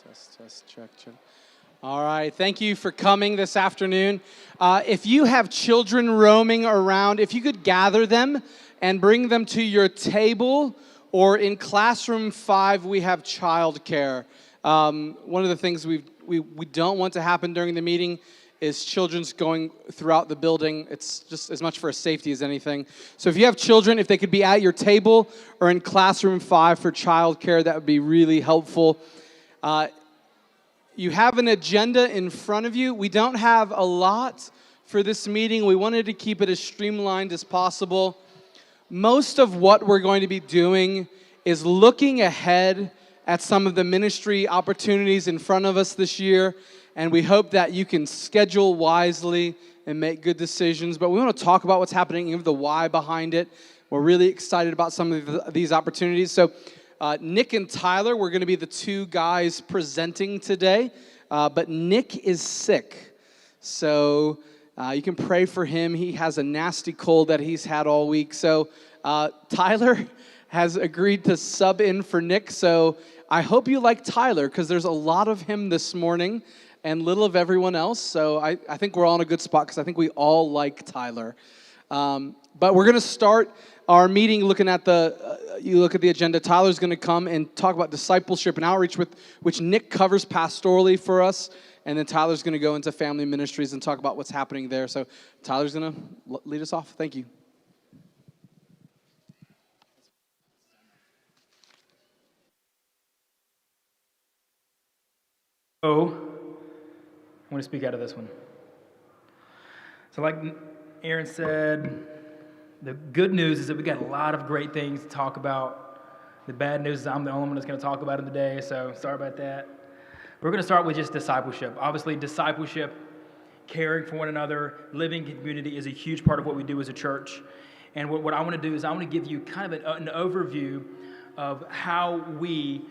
Test, check. All right, thank you for coming this afternoon. If you have children roaming around, if you could gather them and bring them to your table, or in classroom 5, we have childcare. One of the things we don't want to happen during the meeting is children's going throughout the building. It's just as much for safety as anything. So if you have children, if they could be at your table or in classroom 5 for childcare, that would be really helpful. You have an agenda in front of you. We don't have a lot for this meeting. We wanted to keep it as streamlined as possible. Most of what we're going to be doing is looking ahead at some of the ministry opportunities in front of us this year, and we hope that you can schedule wisely and make good decisions. But we want to talk about what's happening, and the why behind it. We're really excited about some of these opportunities. So Nick and Tyler, we're going to be the two guys presenting today, but Nick is sick, so you can pray for him. He has a nasty cold that he's had all week, so Tyler has agreed to sub in for Nick, so I hope you like Tyler, because there's a lot of him this morning and little of everyone else, so I think we're all in a good spot, because I think we all like Tyler. But we're going to start our meeting looking at you look at the agenda. Tyler's going to come and talk about discipleship and outreach, which Nick covers pastorally for us. And then Tyler's going to go into family ministries and talk about what's happening there. So Tyler's going to lead us off. Thank you. Oh, I want to speak out of this one. So like Aaron said, the good news is that we got a lot of great things to talk about. The bad news is I'm the only one that's going to talk about it today, so sorry about that. We're going to start with just discipleship. Obviously, discipleship, caring for one another, living in community is a huge part of what we do as a church. And what I want to do is I want to give you kind of an overview of how we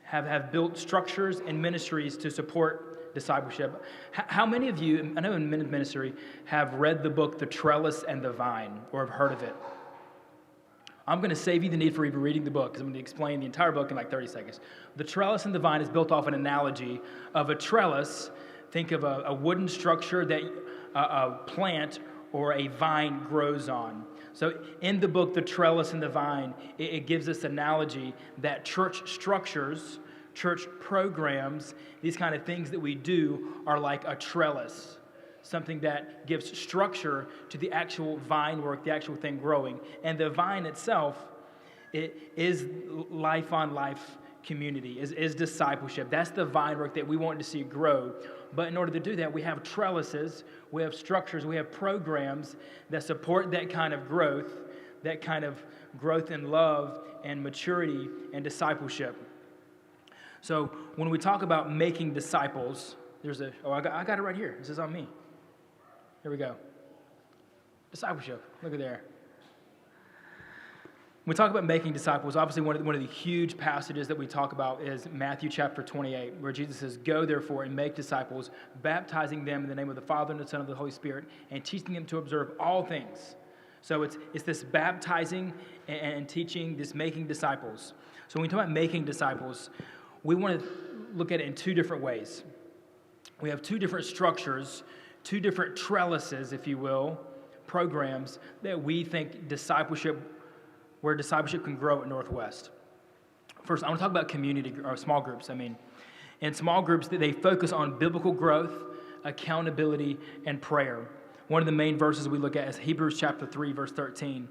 have built structures and ministries to support discipleship. How many of you, I know in ministry, have read the book The Trellis and the Vine, or have heard of it? I'm going to save you the need for even reading the book, because I'm going to explain the entire book in like 30 seconds. The Trellis and the Vine is built off an analogy of a trellis. Think of a wooden structure that a plant or a vine grows on. So in the book, The Trellis and the Vine, it gives this analogy that church structures, church programs, these kind of things that we do are like a trellis, something that gives structure to the actual vine work, the actual thing growing. And the vine itself, it is life-on-life community, is discipleship. That's the vine work that we want to see grow. But in order to do that, we have trellises, we have structures, we have programs that support that kind of growth in love and maturity and discipleship. So when we talk about making disciples, I got it right here. This is on me. Here we go. Discipleship. Look at there. When we talk about making disciples, obviously one of the huge passages that we talk about is Matthew chapter 28, where Jesus says, "Go therefore and make disciples, baptizing them in the name of the Father and the Son and the Holy Spirit, and teaching them to observe all things." So it's this baptizing and teaching, this making disciples. So when we talk about making disciples, we want to look at it in two different ways. We have two different structures, two different trellises, if you will, programs that we think where discipleship can grow at Northwest. First, I want to talk about community, or small groups. In small groups, they focus on biblical growth, accountability, and prayer. One of the main verses we look at is Hebrews chapter 3, verse 13.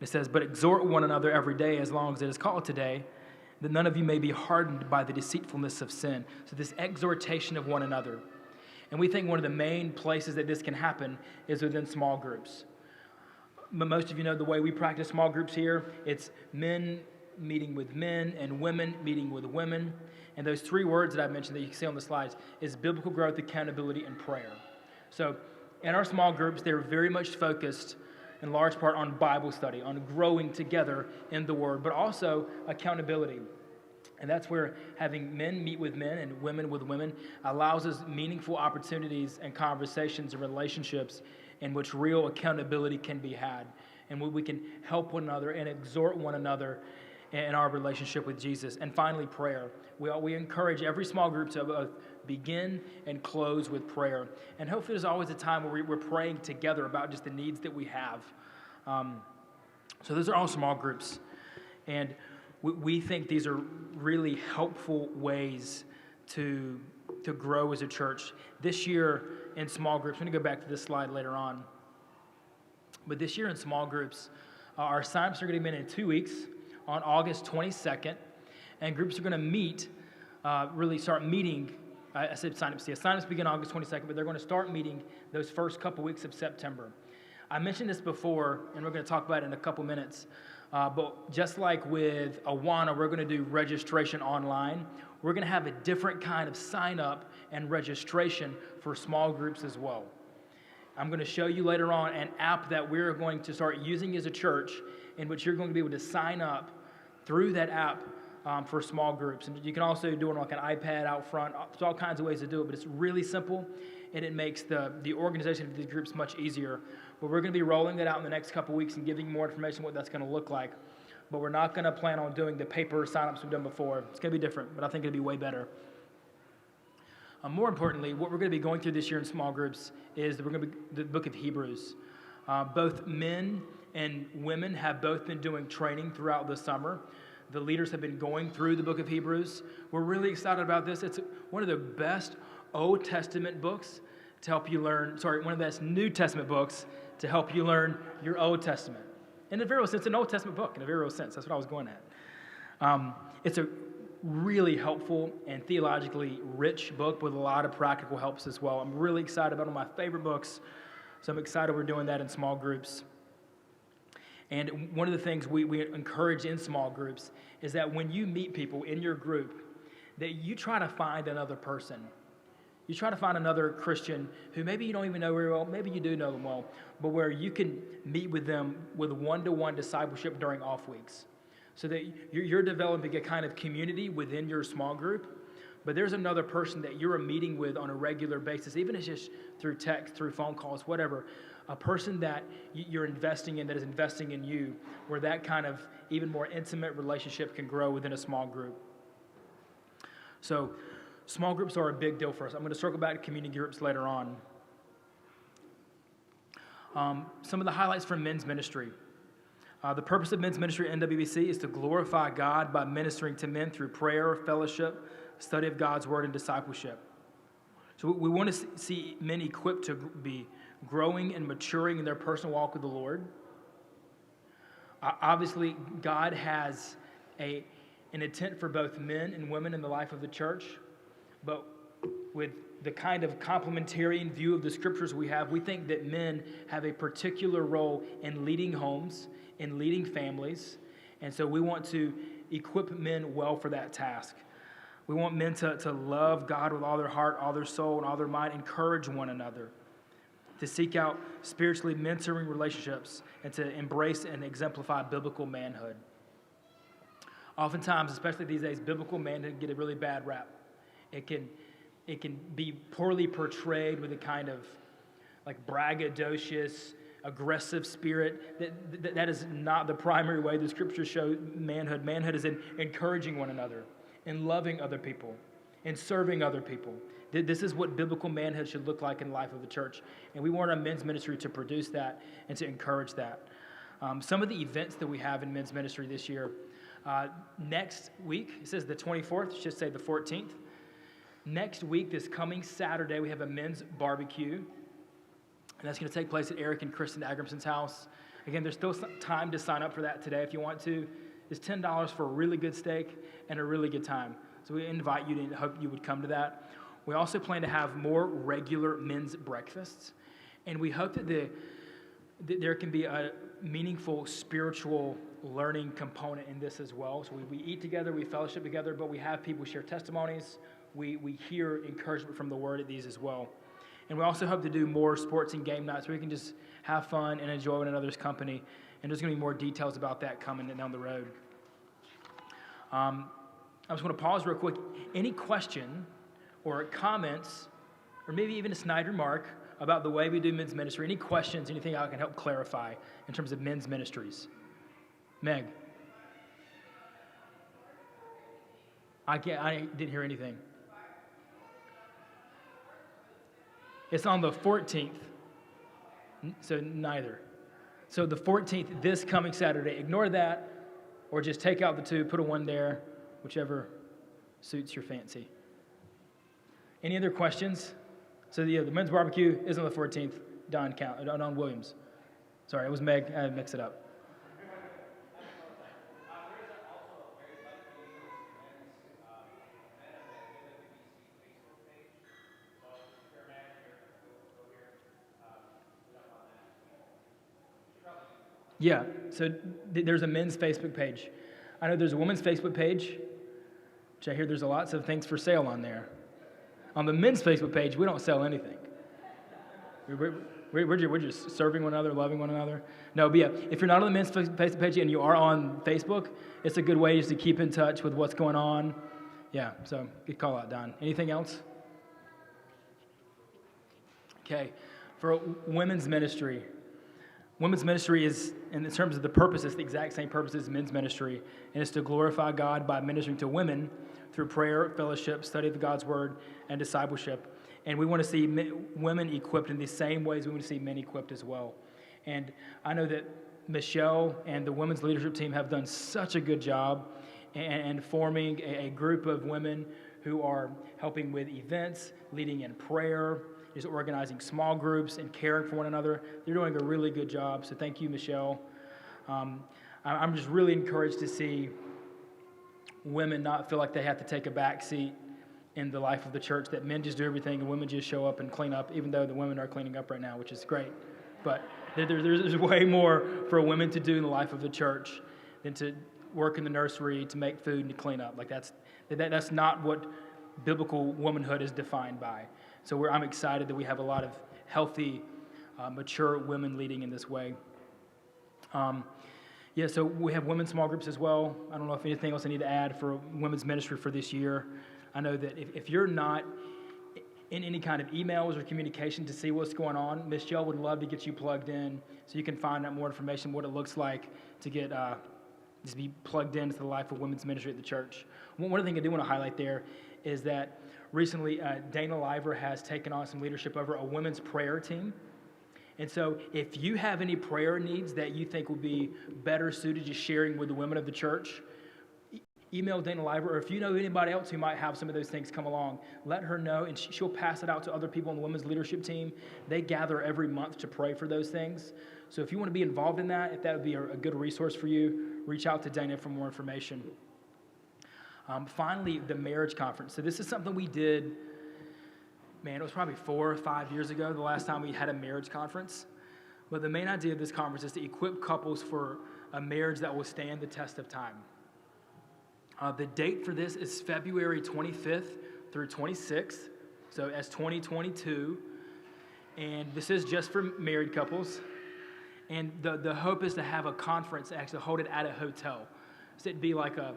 It says, "But exhort one another every day as long as it is called today, that none of you may be hardened by the deceitfulness of sin." So this exhortation of one another. And we think one of the main places that this can happen is within small groups. But most of you know the way we practice small groups here. It's men meeting with men and women meeting with women. And those three words that I mentioned that you can see on the slides is biblical growth, accountability, and prayer. So in our small groups, they're very much focused in large part on Bible study, on growing together in the Word, but also accountability. And that's where having men meet with men and women with women allows us meaningful opportunities and conversations and relationships in which real accountability can be had, and where we can help one another and exhort one another in our relationship with Jesus. And finally, prayer. We encourage every small group to both begin and close with prayer. And hopefully there's always a time where we're praying together about just the needs that we have. So those are all small groups. And we think these are really helpful ways to grow as a church. This year in small groups, I'm going to go back to this slide later on. But this year in small groups, our signups are going to begin in 2 weeks on August 22nd. And groups are going to meet, really start meeting. I said signups. The signups begin August 22nd, but they're going to start meeting those first couple weeks of September. I mentioned this before, and we're going to talk about it in a couple minutes. But just like with Awana, we're going to do registration online. We're going to have a different kind of sign up and registration for small groups as well. I'm going to show you later on an app that we're going to start using as a church, in which you're going to be able to sign up through that app for small groups. And you can also do it on like an iPad out front. There's all kinds of ways to do it, but it's really simple, and it makes the organization of these groups much easier. But we're going to be rolling that out in the next couple weeks and giving you more information on what that's going to look like. But we're not going to plan on doing the paper signups we've done before. It's going to be different, but I think it'll be way better. More importantly, what we're going to be going through this year in small groups is the book of Hebrews. Both men and women have both been doing training throughout the summer. The leaders have been going through the book of Hebrews. We're really excited about this. It's one of the best Old Testament books to help you learn, one of the best New Testament books to help you learn your Old Testament. In a very real sense, it's an Old Testament book, in a very real sense. That's what I was going at. It's a really helpful and theologically rich book with a lot of practical helps as well. I'm really excited about one of my favorite books, so I'm excited we're doing that in small groups. And one of the things we encourage in small groups is that when you meet people in your group, that you try to find another person. You try to find another Christian who maybe you don't even know very well, maybe you do know them well, but where you can meet with them with one-to-one discipleship during off weeks. So that you're developing a kind of community within your small group, but there's another person that you're meeting with on a regular basis, even if it's just through text, through phone calls, whatever, a person that you're investing in that is investing in you, where that kind of even more intimate relationship can grow within a small group. So small groups are a big deal for us. I'm going to circle back to community groups later on. Some of the highlights from men's ministry. The purpose of men's ministry at NWBC is to glorify God by ministering to men through prayer, fellowship, study of God's word, and discipleship. So we want to see men equipped to be growing and maturing in their personal walk with the Lord. Obviously, God has an intent for both men and women in the life of the church, but with the kind of complementarian view of the scriptures we have, we think that men have a particular role in leading homes, in leading families, and so we want to equip men well for that task. We want men to love God with all their heart, all their soul, and all their mind, encourage one another, to seek out spiritually mentoring relationships, and to embrace and exemplify biblical manhood. Oftentimes, especially these days, biblical manhood can get a really bad rap. It can be poorly portrayed with a kind of like braggadocious, aggressive spirit. That is not the primary way the scriptures show manhood. Manhood is in encouraging one another, in loving other people, in serving other people. This is what biblical manhood should look like in the life of the church. And we want our men's ministry to produce that and to encourage that. Some of the events that we have in men's ministry this year, next week, it says the 24th, it should say the 14th. Next week, this coming Saturday, we have a men's barbecue, and that's going to take place at Eric and Kristen Agramson's house. Again, there's still some time to sign up for that today if you want to. It's $10 for a really good steak and a really good time. So we invite you and hope you would come to that. We also plan to have more regular men's breakfasts, and we hope that there can be a meaningful spiritual learning component in this as well. So we eat together, we fellowship together, but we have people share testimonies. We hear encouragement from the Word at these as well. And we also hope to do more sports and game nights where we can just have fun and enjoy one another's company. And there's going to be more details about that coming down the road. I just want to pause real quick. Any question or comments, or maybe even a snide remark about the way we do men's ministry? Any questions, anything I can help clarify in terms of men's ministries? Meg? I didn't hear anything. It's on the 14th. So neither. So the 14th, this coming Saturday. Ignore that, or just take out the 2, put a 1 there, whichever suits your fancy. Any other questions? So the men's barbecue is on the 14th. Don Williams. Sorry, it was Meg. I mixed it up. Yeah, so there's a men's Facebook page. I know there's a women's Facebook page, which I hear there's lots of things for sale on there. On the men's Facebook page, we don't sell anything. We're just serving one another, loving one another. No, but yeah, if you're not on the men's Facebook page and you are on Facebook, it's a good way just to keep in touch with what's going on. Yeah, so good call out, Don. Anything else? Okay, for women's ministry. Women's ministry is, in terms of the purpose, it's the exact same purpose as men's ministry, and it's to glorify God by ministering to women through prayer, fellowship, study of God's word, and discipleship. And we want to see women equipped in the same ways we want to see men equipped as well. And I know that Michelle and the women's leadership team have done such a good job and forming a group of women who are helping with events, leading in prayer, is organizing small groups and caring for one another. They're doing a really good job, so thank you, Michelle. I'm just really encouraged to see women not feel like they have to take a back seat in the life of the church, that men just do everything and women just show up and clean up, even though the women are cleaning up right now, which is great. But there's way more for women to do in the life of the church than to work in the nursery, to make food, and to clean up. Like that's not what biblical womanhood is defined by. So I'm excited that we have a lot of healthy, mature women leading in this way. So we have women's small groups as well. I don't know if anything else I need to add for women's ministry for this year. I know that if you're not in any kind of emails or communication to see what's going on, Michelle would love to get you plugged in so you can find out more information, what it looks like to get just be plugged into the life of women's ministry at the church. One thing I do want to highlight there is that recently Dana Liver has taken on some leadership over a women's prayer team. And so if you have any prayer needs that you think would be better suited to sharing with the women of the church, email Dana Liver, or if you know anybody else who might have some of those things come along, let her know, and she'll pass it out to other people on the women's leadership team. They gather every month to pray for those things. So if you want to be involved in that, if that would be a good resource for you, reach out to Dana for more information. Finally, the marriage conference. So this is something we did, it was probably 4 or 5 years ago, the last time we had a marriage conference. But the main idea of this conference is to equip couples for a marriage that will stand the test of time. The date for this is February 25th through 26th, so as 2022. And this is just for married couples. And the hope is to have a conference, actually hold it at a hotel. So it'd be like a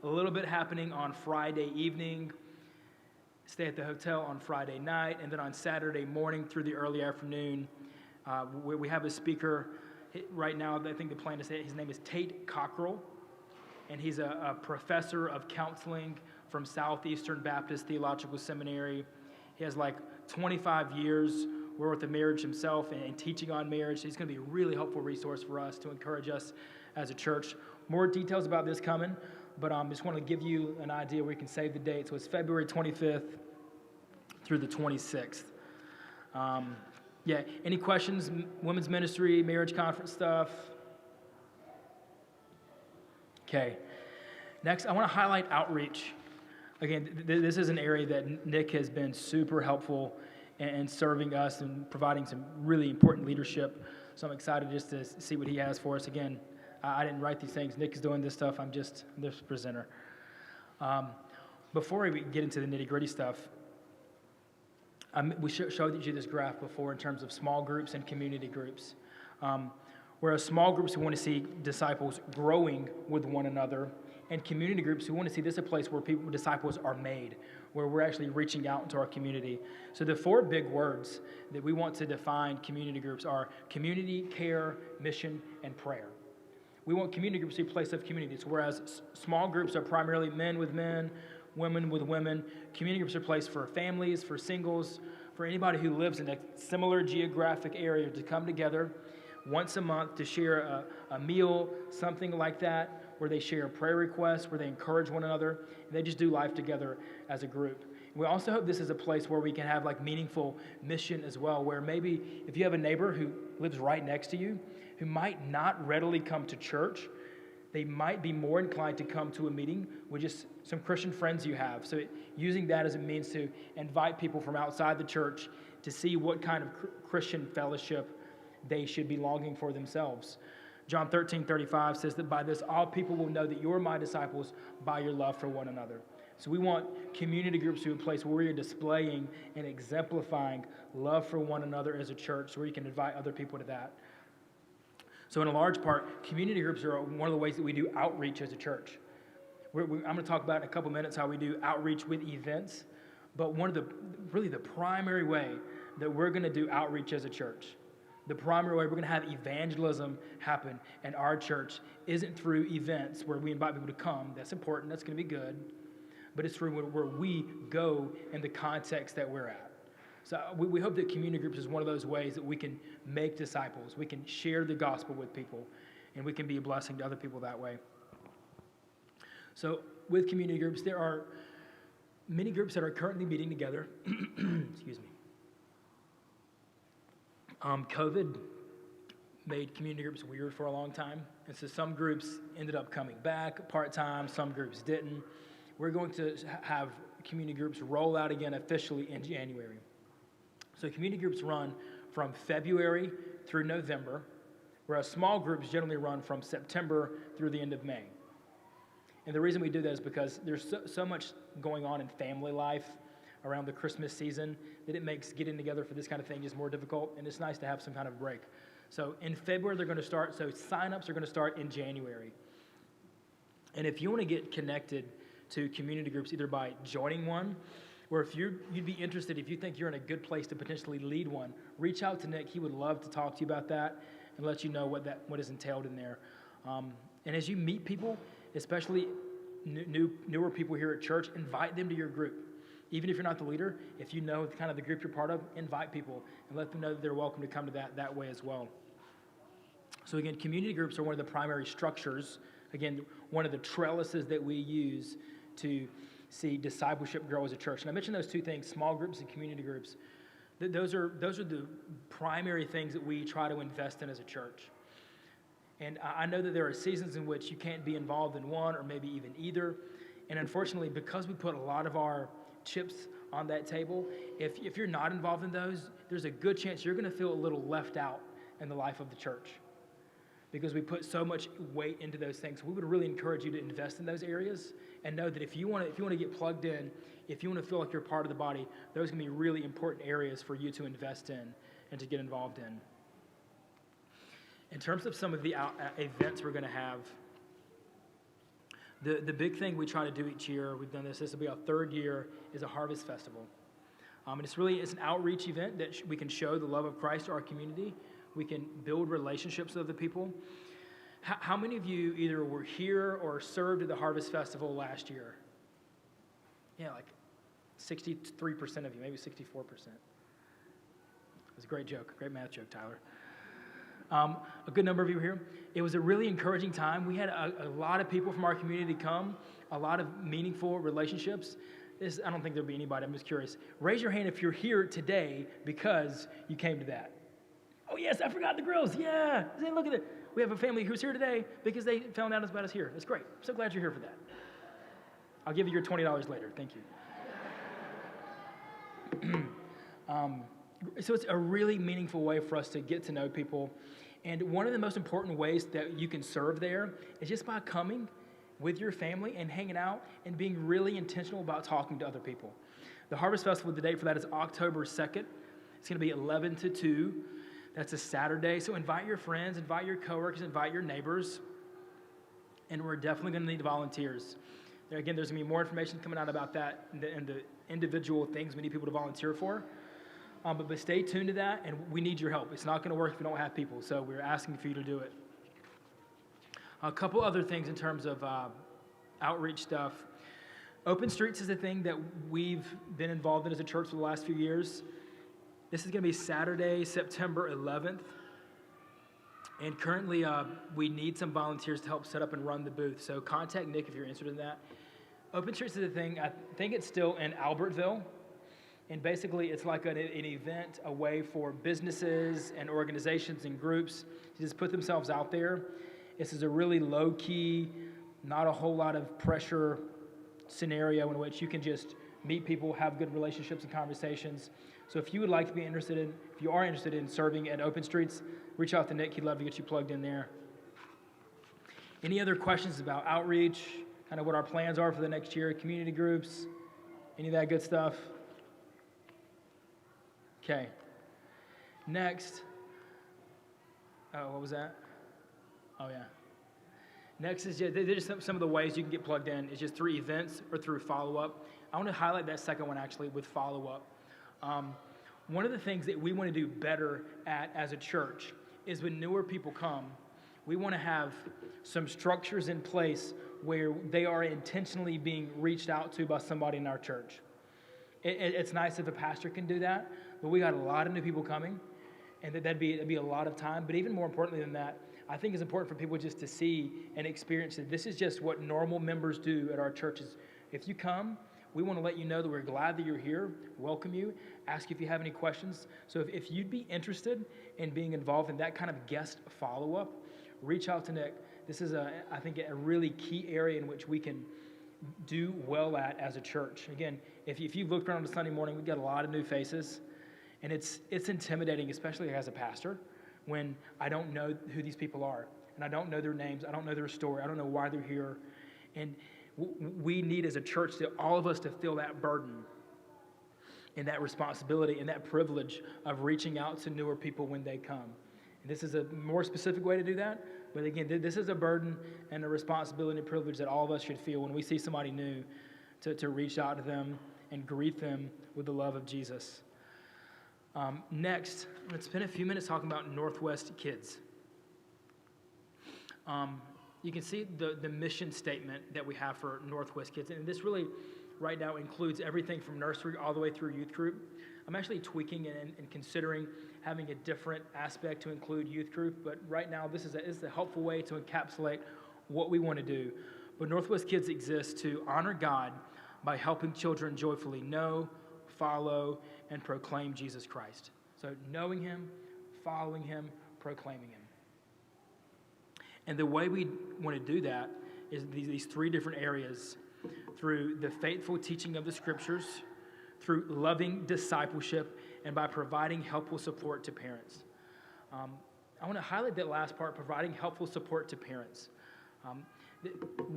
little bit happening on Friday evening, stay at the hotel on Friday night, and then on Saturday morning through the early afternoon, we have a speaker right now. I think the plan is his name is Tate Cockrell, and he's a professor of counseling from Southeastern Baptist Theological Seminary. He has like 25 years worth of marriage himself and teaching on marriage. So he's going to be a really helpful resource for us to encourage us as a church. More details about this coming, but I just want to give you an idea where you can save the date. So it's February 25th through the 26th. Any questions? Women's ministry, marriage conference stuff? Okay. Next, I want to highlight outreach. Again, this is an area that Nick has been super helpful in serving us and providing some really important leadership. So I'm excited just to see what he has for us. Again, I didn't write these things. Nick is doing this stuff. I'm just this presenter. Before we get into the nitty-gritty stuff, we showed you this graph before in terms of small groups and community groups. Whereas small groups, we want to see disciples growing with one another, and community groups, we want to see this a place where disciples are made, where we're actually reaching out into our community. So the 4 big words that we want to define community groups are community, care, mission, and prayer. We want community groups to be a place of community. So whereas small groups are primarily men with men, women with women. Community groups are a place for families, for singles, for anybody who lives in a similar geographic area to come together once a month to share a meal, something like that, where they share prayer requests, where they encourage one another, and they just do life together as a group. We also hope this is a place where we can have like meaningful mission as well, where maybe if you have a neighbor who lives right next to you, who might not readily come to church, they might be more inclined to come to a meeting with just some Christian friends you have. So using that as a means to invite people from outside the church to see what kind of Christian fellowship they should be longing for themselves. John 13:35 says that by this all people will know that you're my disciples by your love for one another. So we want community groups to be a place where we are displaying and exemplifying love for one another as a church, so where you can invite other people to that. So in a large part, community groups are one of the ways that we do outreach as a church. I'm going to talk about in a couple minutes how we do outreach with events, but one of the primary way that we're going to do outreach as a church, the primary way we're going to have evangelism happen in our church isn't through events where we invite people to come. That's important. That's going to be good. But it's through where we go in the context that we're at. So we hope that community groups is one of those ways that we can make disciples. We can share the gospel with people, and we can be a blessing to other people that way. So with community groups, there are many groups that are currently meeting together. Excuse me. COVID made community groups weird for a long time. And so some groups ended up coming back part-time, some groups didn't. We're going to have community groups roll out again officially in January. So community groups run from February through November, whereas small groups generally run from September through the end of May. And the reason we do that is because there's so much going on in family life around the Christmas season that it makes getting together for this kind of thing is more difficult, and it's nice to have some kind of break. So in February they're going to start, so sign-ups are going to start in January. And if you want to get connected to community groups either by joining one, or if you'd be interested, if you think you're in a good place to potentially lead one, reach out to Nick. He would love to talk to you about that and let you know what is entailed in there. And as you meet people, especially newer people here at church, invite them to your group. Even if you're not the leader, if you know kind of the group you're part of, invite people and let them know that they're welcome to come to that way as well. So again, community groups are one of the primary structures, again, one of the trellises that we use to see discipleship grow as a church. And I mentioned those two things, small groups and community groups. Those are the primary things that we try to invest in as a church. And I know that there are seasons in which you can't be involved in one or maybe even either. And unfortunately, because we put a lot of our chips on that table, if you're not involved in those, there's a good chance you're going to feel a little left out in the life of the church, because we put so much weight into those things. We would really encourage you to invest in those areas and know that if you want to get plugged in, if you want to feel like you're part of the body, those are going to be really important areas for you to invest in and to get involved in. In terms of some of the events we're going to have, the big thing we try to do each year, we've done this will be our third year, is a harvest festival. And it's an outreach event that we can show the love of Christ to our community. We can build relationships with other people. How many of you either were here or served at the Harvest Festival last year? Yeah, like 63% of you, maybe 64%. It was a great joke, great math joke, Tyler. A good number of you were here. It was a really encouraging time. We had a lot of people from our community come, a lot of meaningful relationships. I don't think there'll be anybody, I'm just curious. Raise your hand if you're here today because you came to that. Oh, yes, I forgot the grills. Yeah. Look at it. We have a family who's here today because they found out about us here. That's great. I'm so glad you're here for that. I'll give you your $20 later. Thank you. So it's a really meaningful way for us to get to know people. And one of the most important ways that you can serve there is just by coming with your family and hanging out and being really intentional about talking to other people. The Harvest Festival, the date for that is October 2nd. It's going to be 11 to 2. That's a Saturday. So invite your friends, invite your coworkers, invite your neighbors. And we're definitely going to need volunteers. Again, there's going to be more information coming out about that and the individual things we need people to volunteer for. But stay tuned to that, and we need your help. It's not going to work if we don't have people, so we're asking for you to do it. A couple other things in terms of outreach stuff. Open Streets is a thing that we've been involved in as a church for the last few years. This is going to be Saturday, September 11th. And currently, we need some volunteers to help set up and run the booth. So contact Nick if you're interested in that. Open Streets is a thing. I think it's still in Albertville. And basically, it's like an event, a way for businesses and organizations and groups to just put themselves out there. This is a really low-key, not a whole lot of pressure scenario in which you can just meet people, have good relationships and conversations. So if you would like to be interested in, if you are interested in serving at Open Streets, reach out to Nick. He'd love to get you plugged in there. Any other questions about outreach, kind of what our plans are for the next year, community groups, any of that good stuff? Okay. Next. Oh, what was that? Oh, yeah. Next is just some of the ways you can get plugged in. It's just through events or through follow-up. I want to highlight that second one, actually, with follow-up. One of the things that we want to do better at as a church is when newer people come, we want to have some structures in place where they are intentionally being reached out to by somebody in our church. It's nice if a pastor can do that, but we got a lot of new people coming, and that'd be a lot of time. But even more importantly than that, I think it's important for people just to see and experience that this is just what normal members do at our churches. If you come, we want to let you know that we're glad that you're here, welcome you, ask if you have any questions. So if you'd be interested in being involved in that kind of guest follow-up, reach out to Nick. This is, I think, a really key area in which we can do well at as a church. Again, if you've looked around on a Sunday morning, we've got a lot of new faces, and it's intimidating, especially as a pastor, when I don't know who these people are, and I don't know their names, I don't know their story, I don't know why they're here, and we need as a church, all of us to feel that burden and that responsibility and that privilege of reaching out to newer people when they come. And this is a more specific way to do that, but again, this is a burden and a responsibility and a privilege that all of us should feel when we see somebody new, to reach out to them and greet them with the love of Jesus. Next, let's spend a few minutes talking about Northwest Kids. You can see the mission statement that we have for Northwest Kids, and this really right now includes everything from nursery all the way through youth group. I'm actually tweaking and considering having a different aspect to include youth group, but right now this is a helpful way to encapsulate what we want to do. But Northwest Kids exists to honor God by helping children joyfully know, follow, and proclaim Jesus Christ. So knowing Him, following Him, proclaiming Him. And the way we want to do that is these three different areas: through the faithful teaching of the Scriptures, through loving discipleship, and by providing helpful support to parents. I want to highlight that last part, providing helpful support to parents.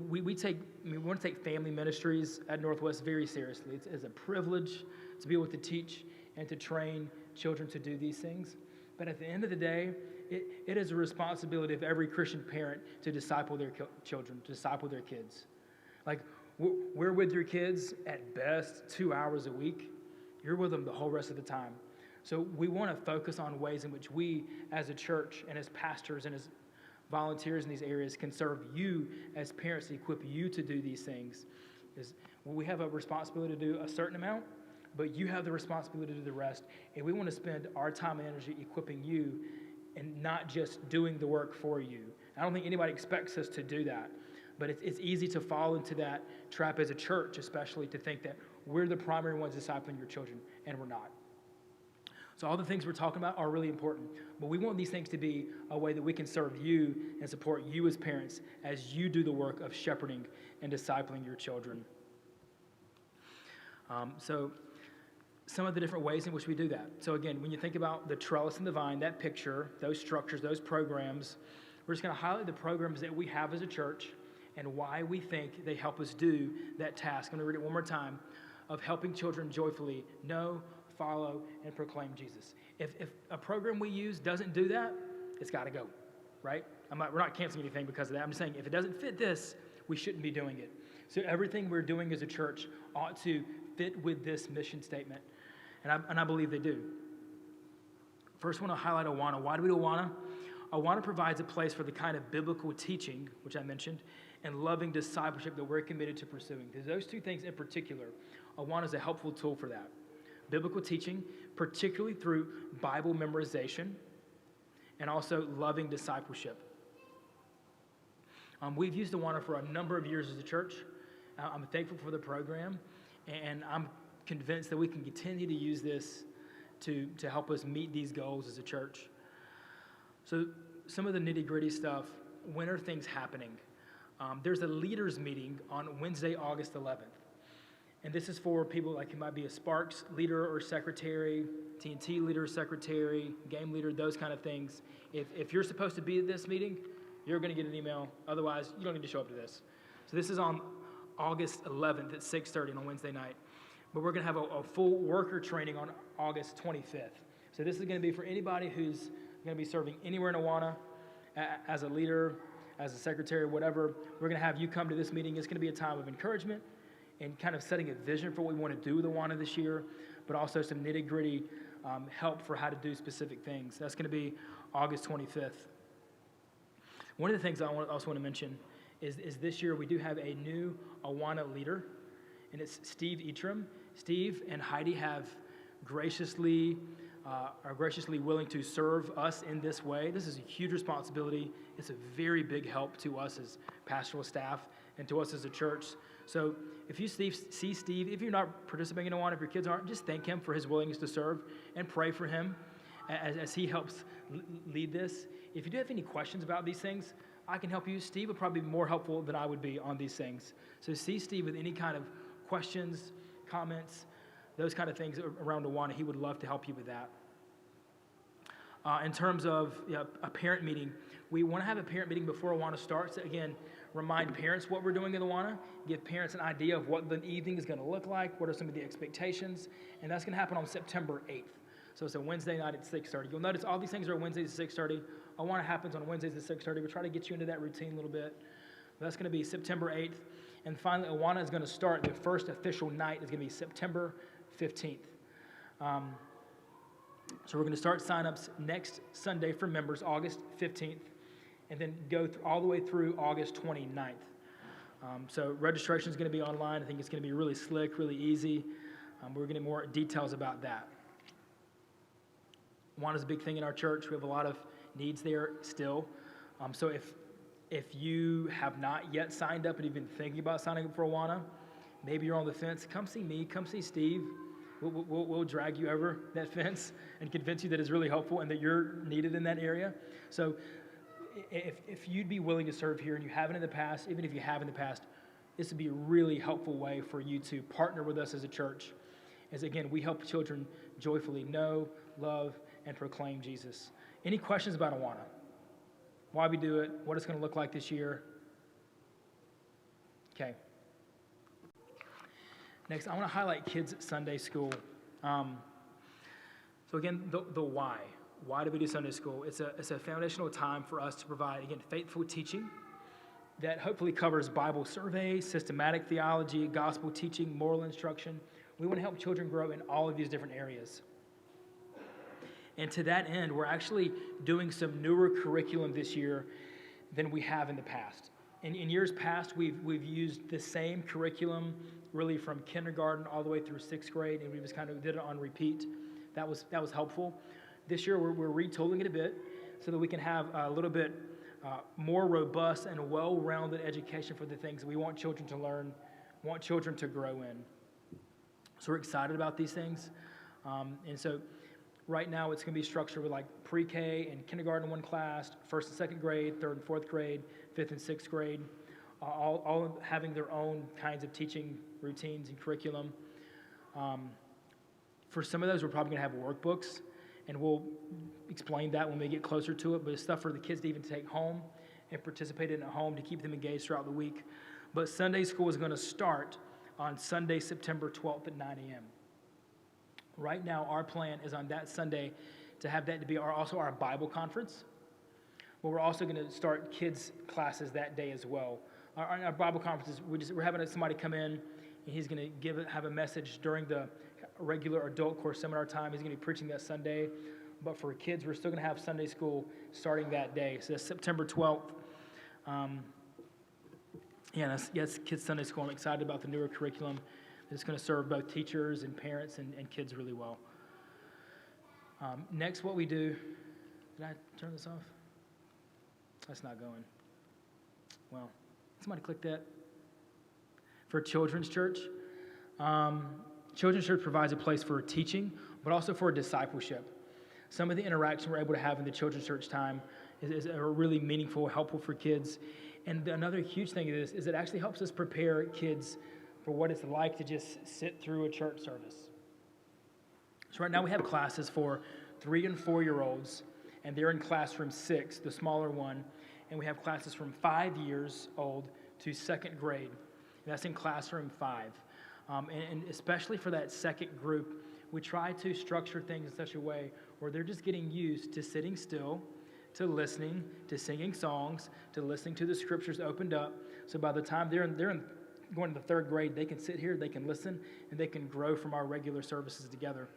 We want to take family ministries at Northwest very seriously. It's a privilege to be able to teach and to train children to do these things. But at the end of the day, it is a responsibility of every Christian parent to disciple their children, to disciple their kids. Like, we're with your kids at best 2 hours a week. You're with them the whole rest of the time. So we want to focus on ways in which we, as a church and as pastors and as volunteers in these areas, can serve you as parents, to equip you to do these things. Because we have a responsibility to do a certain amount, but you have the responsibility to do the rest. And we want to spend our time and energy equipping you and not just doing the work for you. I don't think anybody expects us to do that. But it's easy to fall into that trap as a church, especially to think that we're the primary ones discipling your children, and we're not. So all the things we're talking about are really important, but we want these things to be a way that we can serve you and support you as parents as you do the work of shepherding and discipling your children. So some of the different ways in which we do that. So again, when you think about the trellis and the vine, that picture, those structures, those programs, we're just going to highlight the programs that we have as a church and why we think they help us do that task. I'm going to read it one more time, of helping children joyfully know, follow, and proclaim Jesus. If a program we use doesn't do that, it's got to go, right? We're not canceling anything because of that. I'm just saying, if it doesn't fit this, we shouldn't be doing it. So everything we're doing as a church ought to fit with this mission statement, and I believe they do. First, I want to highlight Awana. Why do we do Awana? Awana provides a place for the kind of biblical teaching, which I mentioned, and loving discipleship that we're committed to pursuing. Those two things in particular, Awana is a helpful tool for that. Biblical teaching, particularly through Bible memorization, and also loving discipleship. We've used Awana for a number of years as a church. I'm thankful for the program, and I'm convinced that we can continue to use this to help us meet these goals as a church. So some of the nitty-gritty stuff, when are things happening? There's a leaders meeting on Wednesday, August 11th. And this is for people like who might be a Sparks leader or secretary, TNT leader or secretary, game leader, those kind of things. If you're supposed to be at this meeting, you're going to get an email. Otherwise, you don't need to show up to this. So this is on August 11th at 6:30 on Wednesday night. But we're going to have a full worker training on August 25th. So this is going to be for anybody who's going to be serving anywhere in Awana as a leader, as a secretary, whatever. We're going to have you come to this meeting. It's going to be a time of encouragement and kind of setting a vision for what we want to do with Awana this year, but also some nitty-gritty help for how to do specific things. That's going to be August 25th. One of the things I also want to mention is this year we do have a new Awana leader, and it's Steve Etram. Steve and Heidi are graciously willing to serve us in this way. This is a huge responsibility. It's a very big help to us as pastoral staff and to us as a church. So if you see Steve, if you're not participating in Awana, if your kids aren't, just thank him for his willingness to serve and pray for him as he helps lead this. If you do have any questions about these things, I can help you. Steve would probably be more helpful than I would be on these things. So see Steve with any kind of questions, comments, those kind of things around Awana. He would love to help you with that. In terms of a parent meeting, we want to have a parent meeting before Awana starts. Again, remind parents what we're doing in Awana, give parents an idea of what the evening is going to look like, what are some of the expectations, and that's going to happen on September 8th. So it's a Wednesday night at 6:30. You'll notice all these things are Wednesdays at 6:30. Awana happens on Wednesdays at 6:30. We'll try to get you into that routine a little bit. That's going to be September 8th. And finally, Awana is going to start. The first official night is going to be September 15th. So we're going to start sign-ups next Sunday for members, August 15th, and then go all the way through August 29th. So registration is going to be online. I think it's going to be really slick, really easy. We're getting more details about that. Awana is a big thing in our church. We have a lot of needs there still. So if you have not yet signed up and you've been thinking about signing up for Awana, maybe you're on the fence, come see me, come see Steve. We'll drag you over that fence and convince you that it's really helpful and that you're needed in that area. So if you'd be willing to serve here and you haven't in the past, even if you have in the past, this would be a really helpful way for you to partner with us as a church. As again, we help children joyfully know, love, and proclaim Jesus. Any questions about Awana? Why we do it, what it's going to look like this year? Okay. Next, I want to highlight Kids Sunday School. So again, the why. Why do we do Sunday School? It's a foundational time for us to provide, again, faithful teaching that hopefully covers Bible survey, systematic theology, gospel teaching, moral instruction. We want to help children grow in all of these different areas. And to that end, we're actually doing some newer curriculum this year than we have in the past. In years past, we've used the same curriculum really from kindergarten all the way through 6th grade, and we just kind of did it on repeat. That was helpful. This year, we're retooling it a bit so that we can have a little bit more robust and well-rounded education for the things that we want children to learn, want children to grow in. So we're excited about these things. And so right now, it's going to be structured with like pre-K and kindergarten one class, 1st and 2nd grade, 3rd and 4th grade, 5th and 6th grade, all having their own kinds of teaching routines and curriculum. For some of those, we're probably going to have workbooks, and we'll explain that when we get closer to it, but it's stuff for the kids to even take home and participate in at home to keep them engaged throughout the week. But Sunday school is going to start on Sunday, September 12th at 9 a.m. Right now, our plan is on that Sunday to have that to be also our Bible conference. But we're also going to start kids' classes that day as well. Our Bible conferences, we're having somebody come in, and he's going to have a message during the regular adult course seminar time. He's going to be preaching that Sunday. But for kids, we're still going to have Sunday school starting that day. So that's September 12th. Yes, Kids Sunday School. I'm excited about the newer curriculum. It's going to serve both teachers and parents and kids really well. Next, what we do, did I turn this off? That's not going. Well, somebody click that. For Children's Church, Children's Church provides a place for teaching, but also for discipleship. Some of the interaction we're able to have in the Children's Church time is really meaningful, helpful for kids. And another huge thing of this is it actually helps us prepare kids for what it's like to just sit through a church service. So right now we have classes for 3 and 4-year-olds, and they're in classroom 6, the smaller one. And we have classes from 5 years old to 2nd grade. And that's in classroom 5. And especially for that second group, we try to structure things in such a way where they're just getting used to sitting still, to listening, to singing songs, to listening to the scriptures opened up. So by the time they're going to the 3rd grade, they can sit here, they can listen, and they can grow from our regular services together.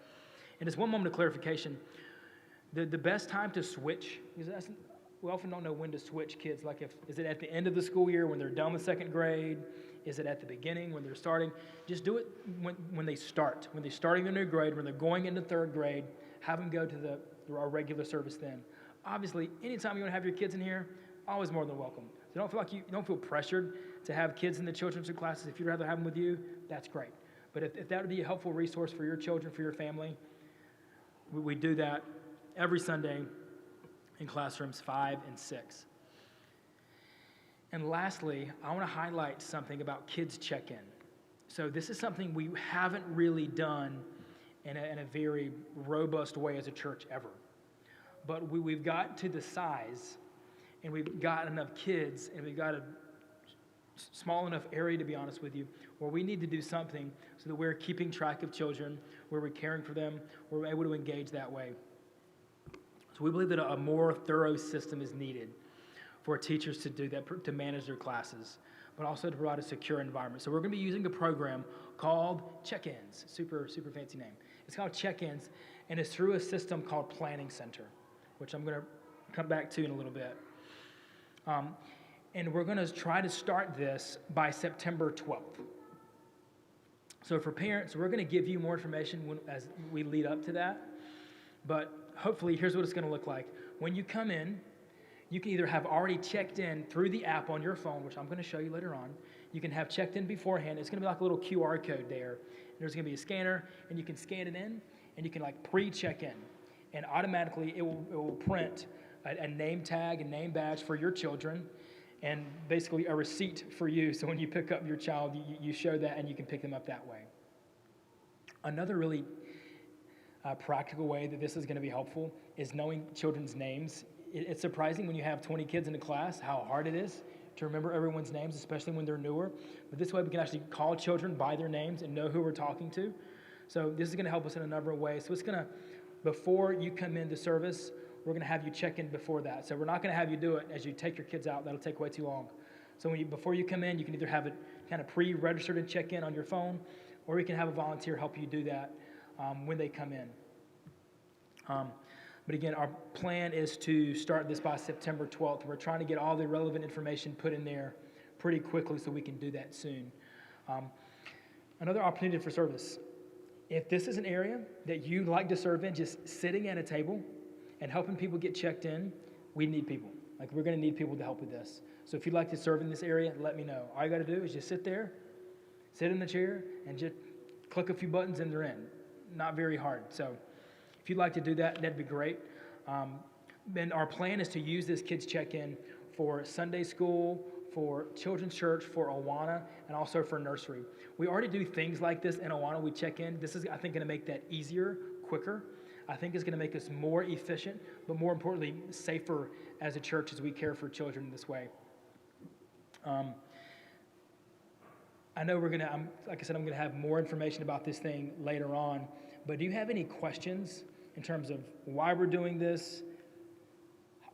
And just one moment of clarification. The best time to switch, because we often don't know when to switch kids. Like, is it at the end of the school year when they're done with 2nd grade? Is it at the beginning when they're starting? Just do it when they start. When they're starting their new grade, when they're going into 3rd grade, have them go to our regular service then. Obviously, anytime you want to have your kids in here, always more than welcome. So you don't feel pressured to have kids in the children's classes. If you'd rather have them with you, that's great. But if that would be a helpful resource for your children, for your family, we do that every Sunday in classrooms 5 and 6. And lastly, I want to highlight something about kids check-in. So this is something we haven't really done in a very robust way as a church ever. But we've got to the size, and we've got enough kids, and we've got a small enough area, to be honest with you, where we need to do something so that we're keeping track of children, where we're caring for them, where we're able to engage that way. So we believe that a more thorough system is needed for teachers to do that, to manage their classes, but also to provide a secure environment. So we're going to be using a program called Check-ins, super fancy name. It's called Check-ins, and it's through a system called Planning Center, which I'm going to come back to in a little bit. And we're going to try to start this by September 12th. So for parents, we're going to give you more information as we lead up to that. But hopefully, here's what it's going to look like. When you come in, you can either have already checked in through the app on your phone, which I'm going to show you later on. You can have checked in beforehand. It's going to be like a little QR code there. There's going to be a scanner, and you can scan it in, and you can like pre-check in. And automatically, it will print a name tag, a name badge for your children, and basically a receipt for you. So when you pick up your child, you show that, and you can pick them up that way. Another really practical way that this is going to be helpful is knowing children's names. It's surprising when you have 20 kids in a class how hard it is to remember everyone's names, especially when they're newer. But this way we can actually call children by their names and know who we're talking to. So this is going to help us in a number of ways. So it's going to, before you come into service, we're going to have you check in before that. So we're not going to have you do it as you take your kids out. That'll take way too long. So before you come in, you can either have it kind of pre-registered and check in on your phone, or you can have a volunteer help you do that when they come in. But again, our plan is to start this by September 12th. We're trying to get all the relevant information put in there pretty quickly so we can do that soon. Another opportunity for service. If this is an area that you'd like to serve in, just sitting at a table and helping people get checked in, we need people. Like, we're going to need people to help with this. So if you'd like to serve in this area, let me know. All you got to do is just sit there, sit in the chair, and just click a few buttons and they're in. Not very hard. So if you'd like to do that, that'd be great. Then our plan is to use this kids check-in for Sunday school, for children's church, for Awana, and also for nursery. We already do things like this in Awana. We check in. This is, I think, going to make that easier, quicker. I think it's going to make us more efficient, but more importantly, safer as a church as we care for children in this way. I know we're going to, like I said, I'm going to have more information about this thing later on, but do you have any questions in terms of why we're doing this,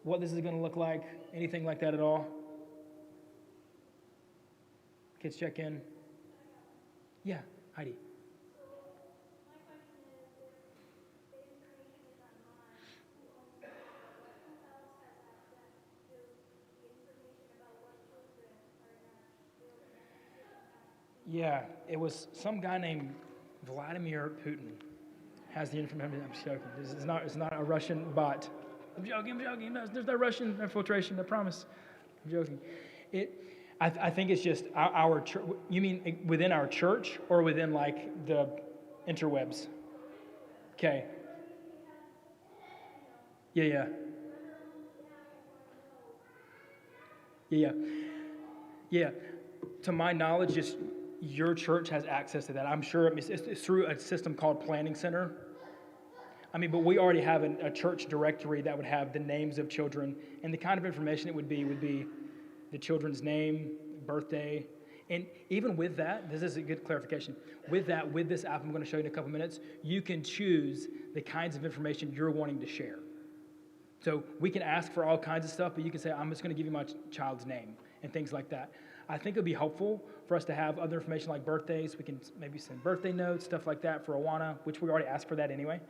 what this is going to look like, anything like that at all? Kids check in. Yeah, Heidi. Yeah, it was some guy named Vladimir Putin has the information. I'm joking. It's not a Russian bot. I'm joking. No, there's no Russian infiltration, I promise. I'm joking. I think it's just our church. You mean within our church or within like the interwebs? Okay. Yeah. To my knowledge, just your church has access to that. I'm sure it's through a system called Planning Center. I mean, but we already have a church directory that would have the names of children, and the kind of information it would be the children's name, birthday, and even with that, this is a good clarification. With this app I'm going to show you in a couple minutes, you can choose the kinds of information you're wanting to share. So we can ask for all kinds of stuff, but you can say, I'm just going to give you my child's name and things like that. I think it would be helpful for us to have other information like birthdays. We can maybe send birthday notes, stuff like that for Awana, which we already asked for that anyway.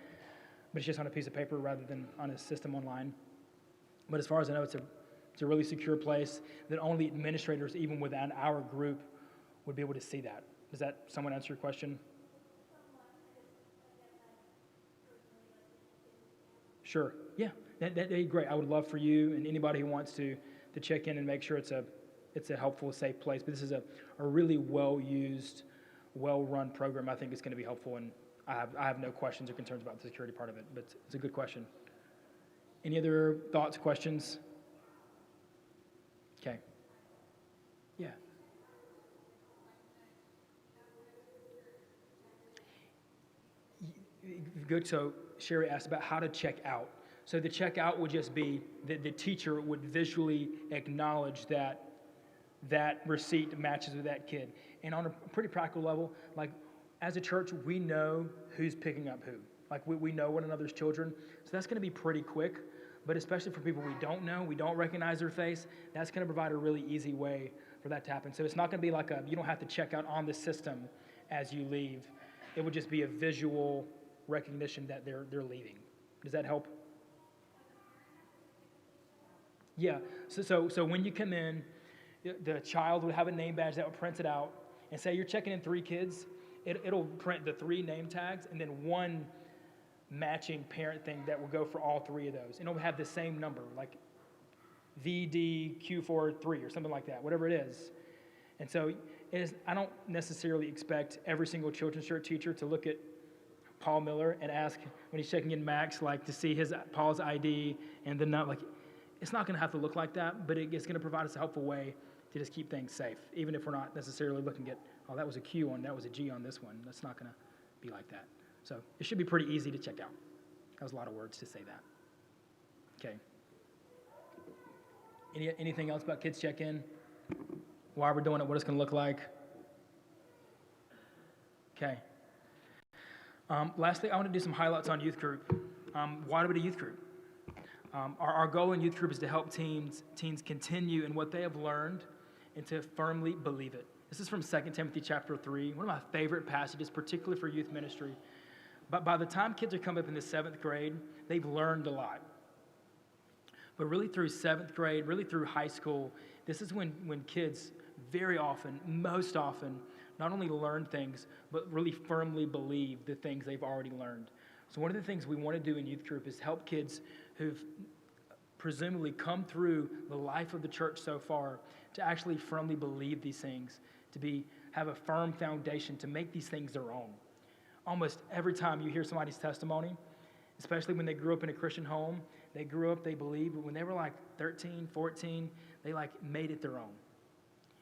But it's just on a piece of paper rather than on a system online. But as far as I know, it's a really secure place that only administrators, even within our group, would be able to see that. Does that somewhat answer your question? Sure. Yeah, that'd be great. I would love for you and anybody who wants to check in and make sure it's a helpful, safe place. But this is a really well-used, well-run program. I think it's going to be helpful, and I have no questions or concerns about the security part of it, but it's a good question. Any other thoughts, questions? Okay. Yeah. Good. So Sherry asked about how to check out. So the checkout would just be that the teacher would visually acknowledge that receipt matches with that kid. And on a pretty practical level, like as a church, we know who's picking up who. Like we know one another's children. So that's going to be pretty quick. But especially for people we don't know, we don't recognize their face, that's going to provide a really easy way for that to happen. So it's not going to be like you don't have to check out on the system as you leave. It would just be a visual recognition that they're leaving. Does that help? Yeah. So when you come in, the child would have a name badge that would print it out, and say you're checking in 3 kids, it'll print the 3 name tags and then 1 matching parent thing that will go for all 3 of those. And it'll have the same number, like VDQ43 or something like that, whatever it is. And so I don't necessarily expect every single children's church teacher to look at Paul Miller and ask when he's checking in Max, like to see Paul's ID and then not like, it's not going to have to look like that, but it's going to provide us a helpful way to just keep things safe, even if we're not necessarily looking at, oh, that was a Q that was a G on this one. That's not going to be like that. So it should be pretty easy to check out. That was a lot of words to say that. Okay. Anything else about kids check-in? Why we're doing it, what it's going to look like? Okay. Lastly, I want to do some highlights on youth group. Why do we do youth group? Our goal in youth group is to help teens continue in what they have learned and to firmly believe it. This is from 2 Timothy chapter 3, one of my favorite passages, particularly for youth ministry. But by the time kids are coming up in the 7th grade, they've learned a lot. But really through 7th grade, really through high school, this is when kids very often, most often, not only learn things, but really firmly believe the things they've already learned. So one of the things we want to do in youth group is help kids who've presumably come through the life of the church so far to actually firmly believe these things, to have a firm foundation, to make these things their own. Almost every time you hear somebody's testimony, especially when they grew up in a Christian home, they grew up, they believed, but when they were like 13, 14, they like made it their own.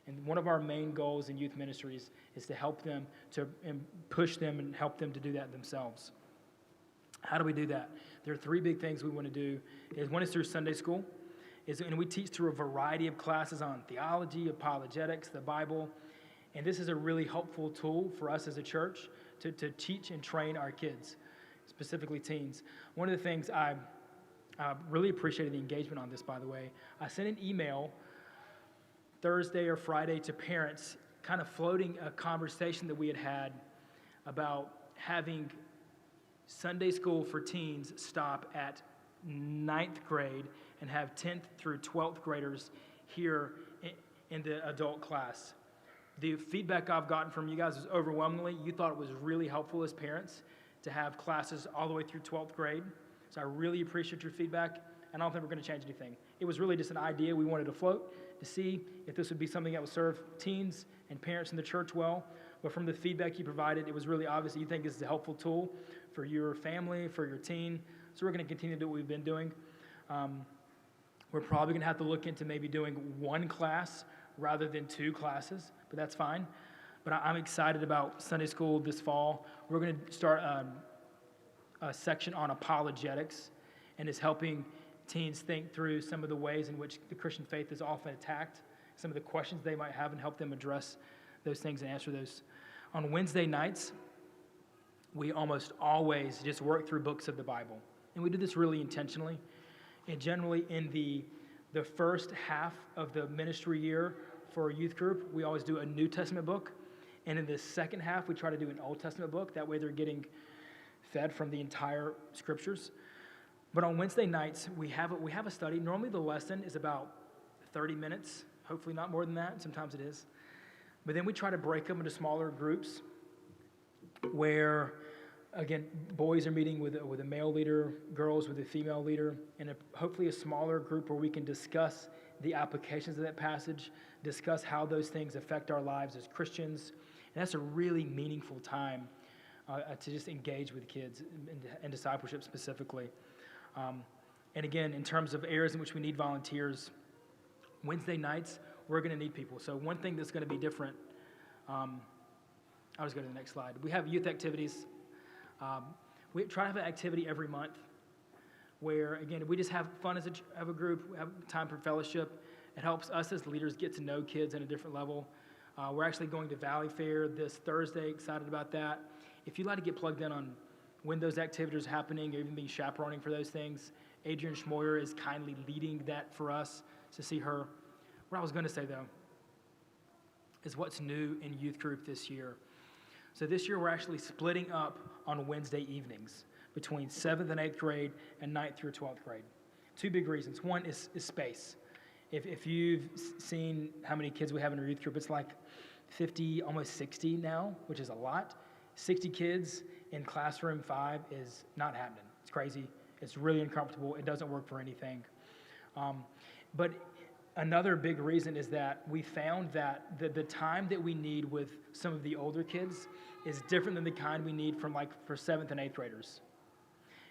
And one of our main goals in youth ministries is to help them, and push them and help them to do that themselves. How do we do that? There are 3 big things we want to do. One is through Sunday school, and we teach through a variety of classes on theology, apologetics, the Bible, and this is a really helpful tool for us as a church to teach and train our kids, specifically teens. One of the things I really appreciated the engagement on this, by the way. I sent an email Thursday or Friday to parents, kind of floating a conversation that we had about having Sunday school for teens stop at 9th grade and have 10th through 12th graders here in the adult class. The feedback I've gotten from you guys is overwhelmingly, you thought it was really helpful as parents to have classes all the way through 12th grade. So I really appreciate your feedback, and I don't think we're going to change anything. It was really just an idea we wanted to float to see if this would be something that would serve teens and parents in the church well. But from the feedback you provided, it was really obvious that you think this is a helpful tool for your family, for your teen. So we're going to continue to do what we've been doing. We're probably going to have to look into maybe doing one class rather than two classes, but that's fine. But I'm excited about Sunday school this fall. We're going to start a section on apologetics, and it's helping teens think through some of the ways in which the Christian faith is often attacked, some of the questions they might have, and help them address those things and answer those. On Wednesday nights, we almost always just work through books of the Bible. And we do this really intentionally. And generally in the first half of the ministry year for a youth group, we always do a New Testament book. And in the second half, we try to do an Old Testament book. That way they're getting fed from the entire scriptures. But on Wednesday nights, we have a study. Normally the lesson is about 30 minutes, hopefully not more than that. Sometimes it is. But then we try to break them into smaller groups where, again, boys are meeting with a male leader, girls with a female leader, and hopefully a smaller group where we can discuss the applications of that passage, discuss how those things affect our lives as Christians. And that's a really meaningful time to just engage with kids and discipleship specifically. And again, in terms of areas in which we need volunteers, Wednesday nights, we're going to need people. So one thing that's going to be different, I'll just go to the next slide. We have youth activities. We try to have an activity every month where, again, we just have fun as a group, we have time for fellowship. It helps us as leaders get to know kids at a different level. We're actually going to Valley Fair this Thursday, excited about that. If you'd like to get plugged in on when those activities are happening or even being chaperoning for those things, Adrienne Schmoyer is kindly leading that for us to see her. What I was going to say, though, is what's new in youth group this year. So this year we're actually splitting up on Wednesday evenings between 7th and 8th grade and 9th through 12th grade. Two big reasons. One is space. If you've seen how many kids we have in our youth group, it's like 50, almost 60 now, which is a lot. 60 kids in classroom 5 is not happening. It's crazy. It's really uncomfortable. It doesn't work for anything. But another big reason is that we found that the time that we need with some of the older kids is different than the kind we need for 7th and 8th graders.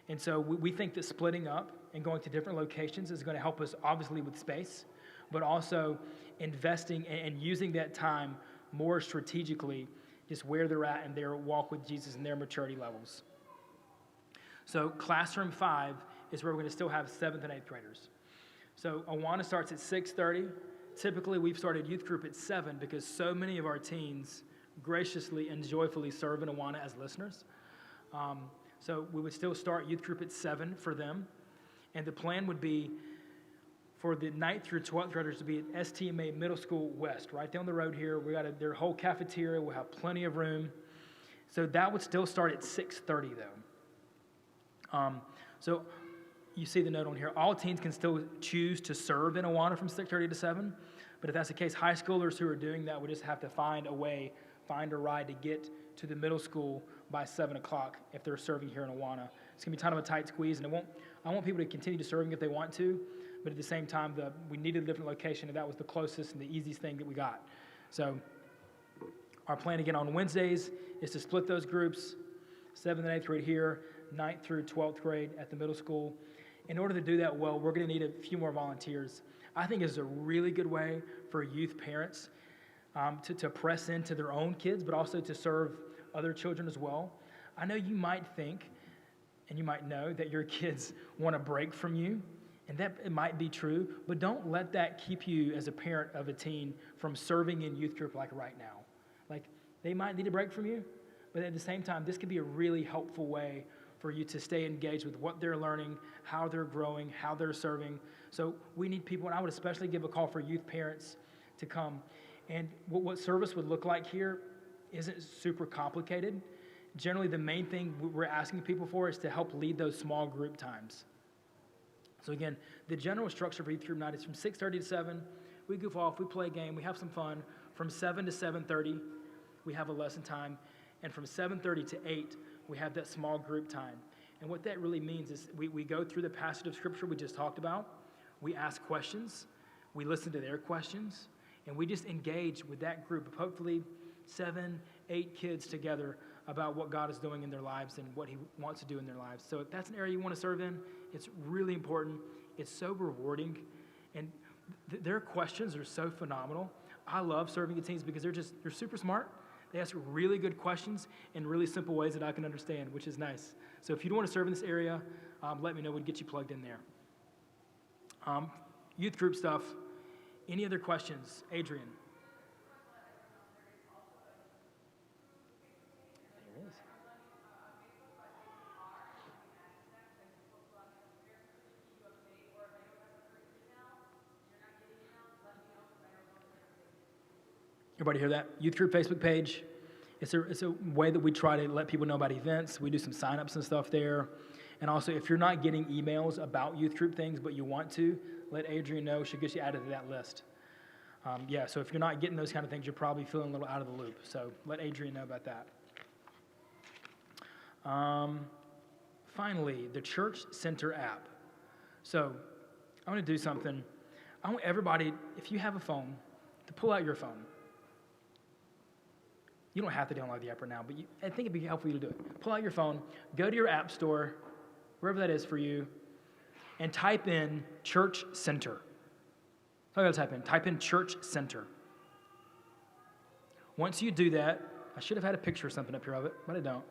And so we think that splitting up and going to different locations is going to help us, obviously, with space, but also investing and using that time more strategically, just where they're at in their walk with Jesus and their maturity levels. So classroom 5 is where we're going to still have 7th and 8th graders. So Awana starts at 6:30. Typically, we've started youth group at 7 because so many of our teens graciously and joyfully serve in Awana as listeners. So we would still start youth group at 7 for them. And the plan would be for the 9th through 12th graders to be at STMA Middle School West, right down the road here. We got their whole cafeteria. We'll have plenty of room. So that would still start at 6:30, though. So you see the note on here. All teens can still choose to serve in Awana from 6:30 to 7. But if that's the case, high schoolers who are doing that would just have to find a ride to get to the middle school by 7 o'clock if they're serving here in Awana. It's going to be kind of a tight squeeze, and I want people to continue to serving if they want to, but at the same time, we needed a different location, and that was the closest and the easiest thing that we got. So our plan, again, on Wednesdays is to split those groups, 7th and 8th grade here, 9th through 12th grade at the middle school. In order to do that well, we're going to need a few more volunteers. I think it's a really good way for youth parents to press into their own kids, but also to serve other children as well. I know you might think, and you might know, that your kids want a break from you, and that it might be true, but don't let that keep you as a parent of a teen from serving in youth group like right now. Like, they might need a break from you, but at the same time, this could be a really helpful way for you to stay engaged with what they're learning, how they're growing, how they're serving. So we need people, and I would especially give a call for youth parents to come. And what service would look like here isn't super complicated. Generally, the main thing we're asking people for is to help lead those small group times. So again, the general structure for youth group night is from 6:30 to 7. We goof off, we play a game, we have some fun. From 7 to 7:30, we have a lesson time. And from 7:30 to 8, we have that small group time. And what that really means is we go through the passage of Scripture we just talked about. We ask questions. We listen to their questions. And we just engage with that group of hopefully 7, 8 kids together about what God is doing in their lives and what he wants to do in their lives. So if that's an area you want to serve in, it's really important. It's so rewarding. And their questions are so phenomenal. I love serving in teams because they're super smart. They ask really good questions in really simple ways that I can understand, which is nice. So if you want to serve in this area, let me know. We'd get you plugged in there. Youth group stuff. Any other questions? Adrian. There is. Everybody hear that? Youth group Facebook page. It's a way that we try to let people know about events. We do some signups and stuff there. And also, if you're not getting emails about youth group things, but you want to, let Adrian know. She'll get you added to that list. So if you're not getting those kind of things, you're probably feeling a little out of the loop. So let Adrian know about that. Finally, the Church Center app. So I want to do something. I want everybody, if you have a phone, to pull out your phone. You don't have to download the app right now, but I think it'd be helpful for you to do it. Pull out your phone, go to your app store, wherever that is for you, and type in Church Center. That's all I gotta type in. Type in Church Center. Once you do that, I should have had a picture or something up here of it, but I don't.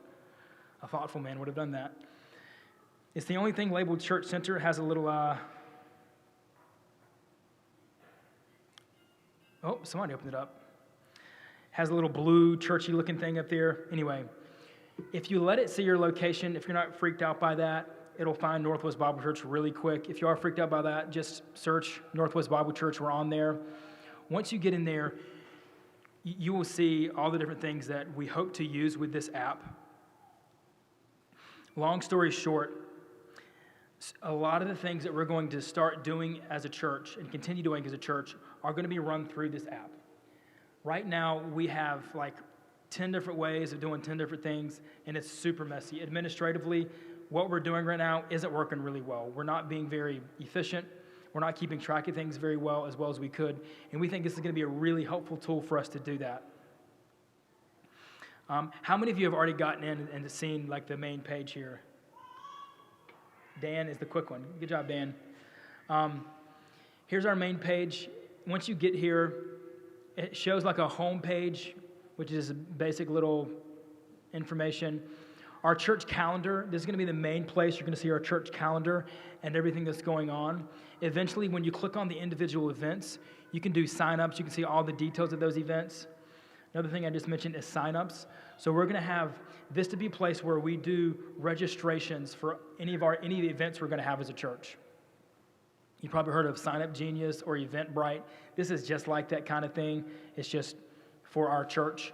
A thoughtful man would have done that. It's the only thing labeled Church Center. It has a little, somebody opened it up. Has a little blue churchy looking thing up there. Anyway, if you let it see your location, if you're not freaked out by that, it'll find Northwest Bible Church really quick. If you are freaked out by that, just search Northwest Bible Church. We're on there. Once you get in there, you will see all the different things that we hope to use with this app. Long story short, a lot of the things that we're going to start doing as a church and continue doing as a church are going to be run through this app. Right now, we have like 10 different ways of doing 10 different things, and it's super messy. Administratively, what we're doing right now isn't working really well. We're not being very efficient. We're not keeping track of things very well as we could, and we think this is going to be a really helpful tool for us to do that. How many of you have already gotten in and seen like the main page here? Dan is the quick one. Good job, Dan. Here's our main page. Once you get here, it shows like a home page, which is a basic little information. Our church calendar, this is going to be the main place. You're going to see our church calendar and everything that's going on. Eventually, when you click on the individual events, you can do sign-ups. You can see all the details of those events. Another thing I just mentioned is sign-ups. So we're going to have this to be a place where we do registrations for any of the events we're going to have as a church. You probably heard of Sign Up Genius or Eventbrite. This is just like that kind of thing. It's just for our church.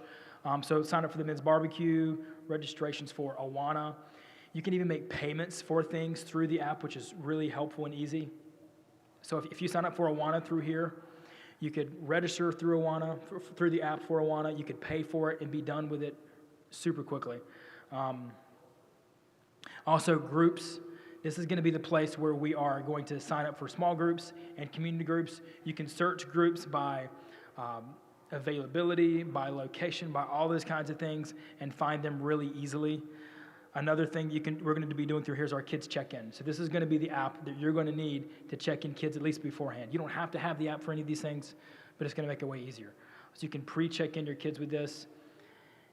So sign up for the men's barbecue, registrations for Awana. You can even make payments for things through the app, which is really helpful and easy. So if you sign up for Awana through here, you could register through Awana, through the app for Awana. You could pay for it and be done with it super quickly. Also, groups. This is going to be the place where we are going to sign up for small groups and community groups. You can search groups by availability, by location, by all those kinds of things, and find them really easily. Another thing we're going to be doing through here is our kids check-in. So this is going to be the app that you're going to need to check in kids at least beforehand. You don't have to have the app for any of these things, but it's going to make it way easier. So you can pre-check in your kids with this.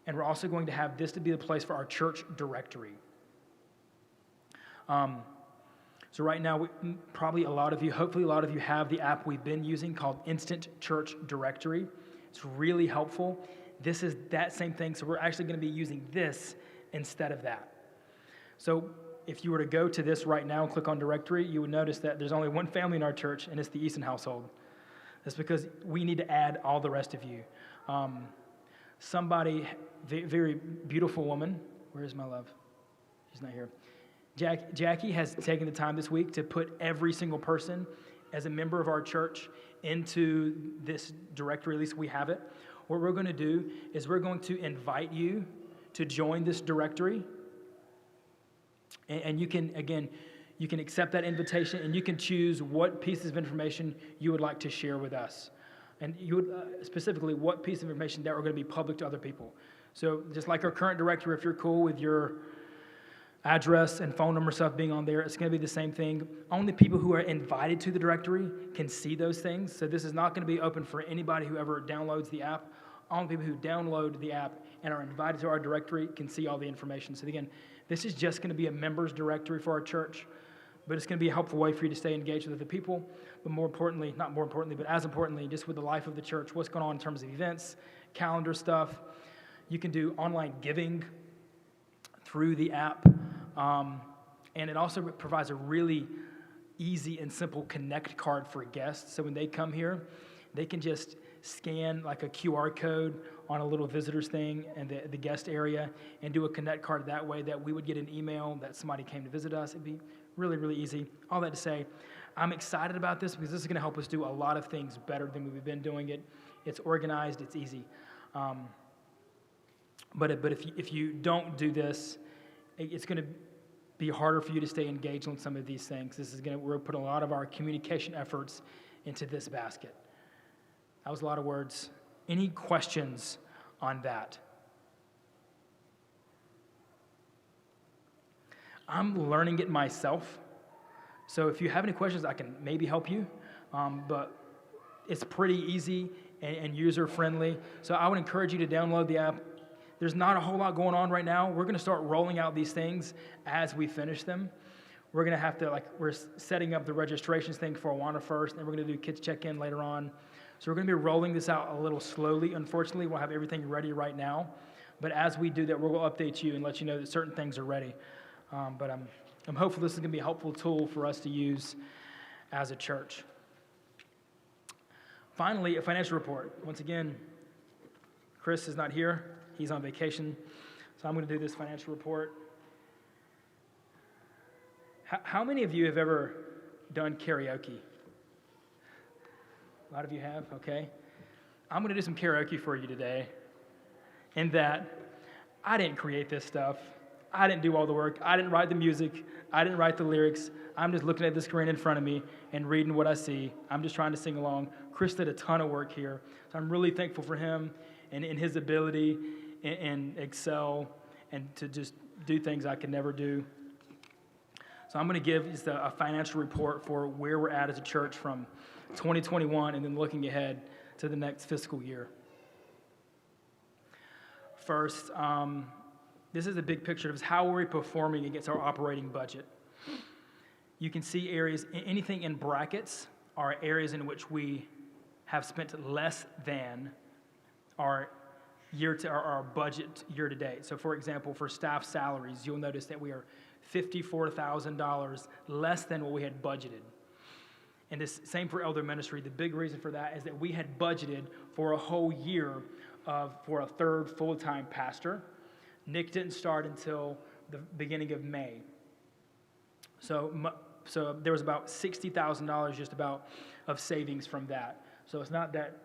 And we're also going to have this to be the place for our church directory. So right now, hopefully a lot of you have the app we've been using called Instant Church Directory. It's really helpful. This is that same thing, so we're actually going to be using this instead of that. So if you were to go to this right now and click on directory, you would notice that there's only one family in our church, and it's the Easton household. That's because we need to add all the rest of you. Somebody, very beautiful woman, where is my love? She's not here. Jackie has taken the time this week to put every single person as a member of our church into this directory, at least we have it, what we're going to do is we're going to invite you to join this directory. And you can, again, you can accept that invitation and you can choose what pieces of information you would like to share with us. And you would, specifically, what piece of information that are going to be public to other people. So just like our current directory, if you're cool with your address and phone number stuff being on there, it's going to be the same thing. Only people who are invited to the directory can see those things. So this is not going to be open for anybody who ever downloads the app. Only people who download the app and are invited to our directory can see all the information. So again, this is just going to be a members directory for our church, but it's going to be a helpful way for you to stay engaged with other people. But more importantly, not more importantly, but as importantly, just with the life of the church, what's going on in terms of events, calendar stuff. You can do online giving through the app. And it also provides a really easy and simple connect card for guests. So when they come here, they can just scan like a QR code on a little visitors thing and the guest area and do a connect card that way, that we would get an email that somebody came to visit us. It'd be really, really easy. All that to say, I'm excited about this because this is going to help us do a lot of things better than we've been doing it. It's organized, it's easy. But if you don't do this, it's going to be harder for you to stay engaged on some of these things. We're putting a lot of our communication efforts into this basket. That was a lot of words. Any questions on that? I'm learning it myself. So if you have any questions, I can maybe help you. But it's pretty easy and user-friendly. So I would encourage you to download the app. There's not a whole lot going on right now. We're going to start rolling out these things as we finish them. We're going to have to, we're setting up the registrations thing for Awana first, and then we're going to do kids check-in later on. So we're going to be rolling this out a little slowly. Unfortunately, we'll have everything ready right now. But as we do that, we'll update you and let you know that certain things are ready. But I'm hopeful this is going to be a helpful tool for us to use as a church. Finally, a financial report. Once again, Chris is not here. He's on vacation. So I'm going to do this financial report. How many of you have ever done karaoke? A lot of you have, okay. I'm going to do some karaoke for you today. In that, I didn't create this stuff. I didn't do all the work. I didn't write the music. I didn't write the lyrics. I'm just looking at the screen in front of me and reading what I see. I'm just trying to sing along. Chris did a ton of work here. So I'm really thankful for him and his ability in Excel and to just do things I could never do. So I'm going to give just a financial report for where we're at as a church from 2021 and then looking ahead to the next fiscal year. First, this is a big picture of how we're performing against our operating budget. You can see areas, anything in brackets are areas in which we have spent less than our budget year to date. So for example, for staff salaries, you'll notice that we are $54,000 less than what we had budgeted. And this same for elder ministry. The big reason for that is that we had budgeted for a whole year for a third full-time pastor. Nick didn't start until the beginning of May. So there was about $60,000 just about of savings from that. So it's not that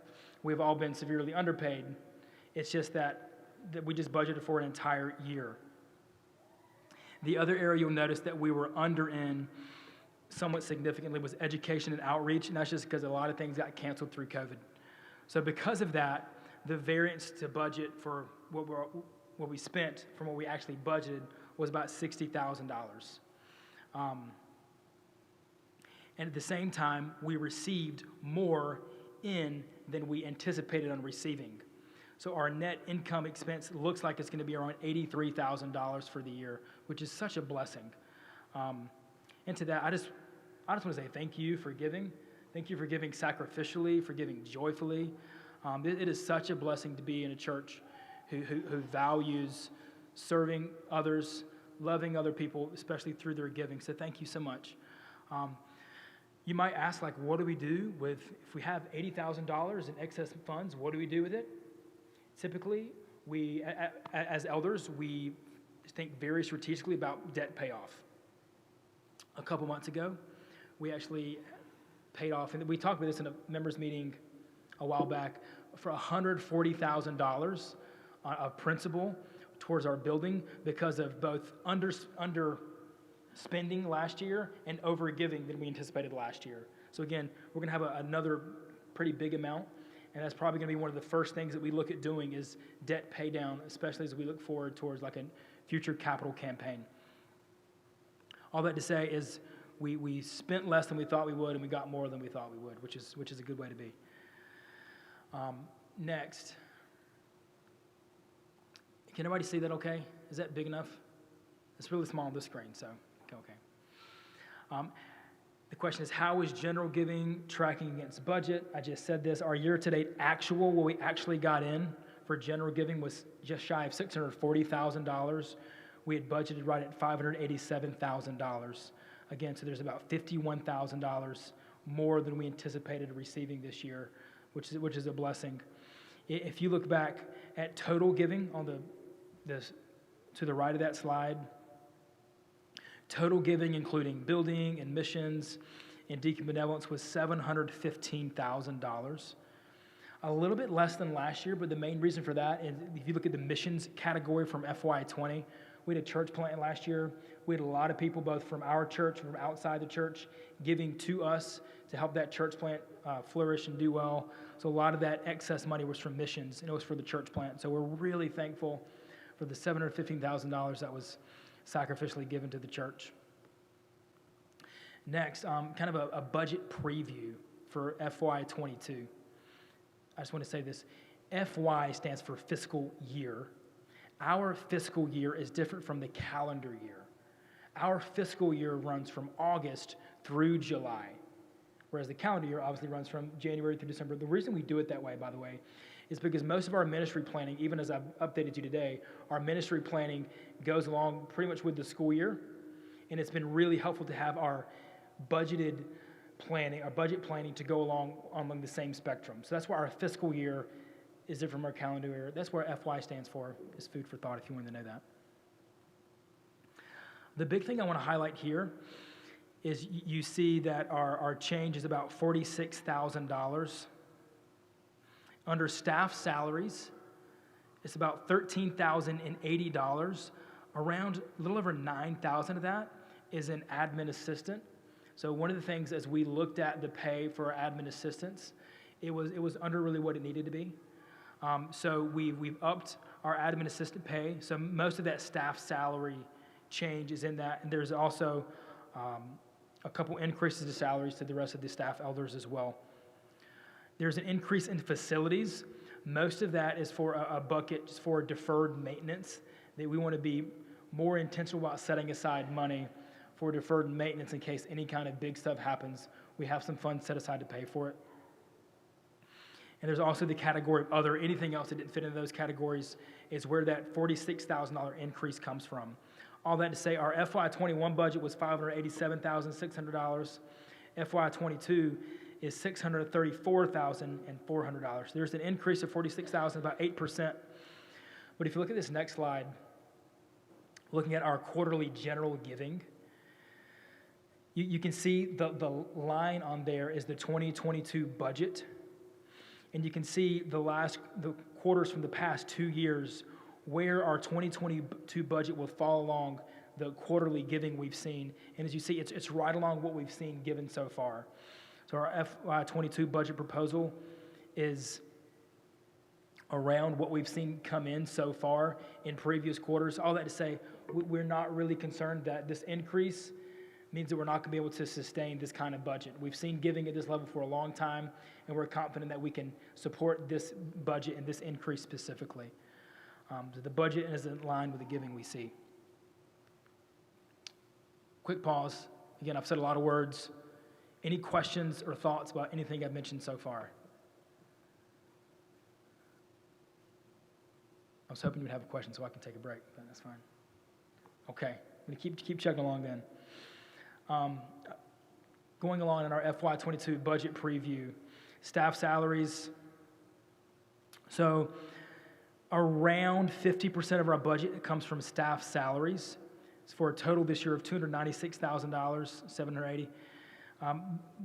we've all been severely underpaid. It's just that we just budgeted for an entire year. The other area you'll notice that we were under in somewhat significantly was education and outreach, and that's just because a lot of things got canceled through COVID. So because of that, the variance to budget for what we spent from what we actually budgeted was about $60,000. And at the same time, we received more in than we anticipated on receiving. So our net income expense looks like it's going to be around $83,000 for the year, which is such a blessing. And to that, I just want to say thank you for giving. Thank you for giving sacrificially, for giving joyfully. It is such a blessing to be in a church who values serving others, loving other people, especially through their giving. So thank you so much. You might ask, what do we do if we have $80,000 in excess funds, what do we do with it? Typically, we, as elders, we think very strategically about debt payoff. A couple months ago, we actually paid off. And we talked about this in a members meeting a while back for $140,000 of principal towards our building because of both under spending last year and over giving than we anticipated last year. So again, we're going to have another pretty big amount, and that's probably going to be one of the first things that we look at doing is debt pay down, especially as we look forward towards like a future capital campaign. All that to say is we spent less than we thought we would, and we got more than we thought we would, which is a good way to be. Next. Can everybody see that okay? Is that big enough? It's really small on the screen, so okay. The question is, how is general giving tracking against budget? I just said this. Our year-to-date actual, what we actually got in for general giving was just shy of $640,000. We had budgeted right at $587,000. Again, so there's about $51,000 more than we anticipated receiving this year, which is a blessing. If you look back at total giving on to the right of that slide, total giving, including building and missions and deacon benevolence, was $715,000. A little bit less than last year, but the main reason for that is if you look at the missions category from FY20, we had a church plant last year. We had a lot of people, both from our church and from outside the church, giving to us to help that church plant flourish and do well. So a lot of that excess money was from missions, and it was for the church plant. So we're really thankful for the $715,000 that was sacrificially given to the church. Next, kind of a budget preview for FY22. I just want to say this. FY stands for fiscal year. Our fiscal year is different from the calendar year. Our fiscal year runs from August through July, whereas the calendar year obviously runs from January through December. The reason we do it that way, by the way, is because most of our ministry planning, even as I've updated you today, our ministry planning goes along pretty much with the school year, and it's been really helpful to have our budget planning to go along the same spectrum. So that's why our fiscal year is different from our calendar year. That's where FY stands for, is food for thought, if you wanted to know that. The big thing I want to highlight here is you see that our change is about $46,000. Under staff salaries, it's about $13,080. Around a little over $9,000 of that is an admin assistant. So one of the things as we looked at the pay for our admin assistants, it was under really what it needed to be. So we've upped our admin assistant pay. So most of that staff salary change is in that. And there's also a couple increases to salaries to the rest of the staff elders as well. There's an increase in facilities. Most of that is for a bucket just for deferred maintenance. That we want to be more intentional about setting aside money for deferred maintenance in case any kind of big stuff happens. We have some funds set aside to pay for it. And there's also the category of other. Anything else that didn't fit into those categories is where that $46,000 increase comes from. All that to say, our FY21 budget was $587,600. FY22 is $634,400. There's an increase of $46,000, about 8%. But if you look at this next slide, looking at our quarterly general giving, you can see the line on there is the 2022 budget. And you can see the quarters from the past 2 years where our 2022 budget will fall along the quarterly giving we've seen. And as you see, it's right along what we've seen given so far. So our FY22 budget proposal is around what we've seen come in so far in previous quarters. All that to say, we're not really concerned that this increase means that we're not going to be able to sustain this kind of budget. We've seen giving at this level for a long time, and we're confident that we can support this budget and this increase specifically. So the budget is in line with the giving we see. Quick pause. Again, I've said a lot of words. Any questions or thoughts about anything I've mentioned so far? I was hoping you would have a question so I can take a break, but that's fine. Okay, I'm going to keep chugging along then. Going along in our FY22 budget preview, staff salaries. So around 50% of our budget comes from staff salaries. It's for a total this year of $296,780.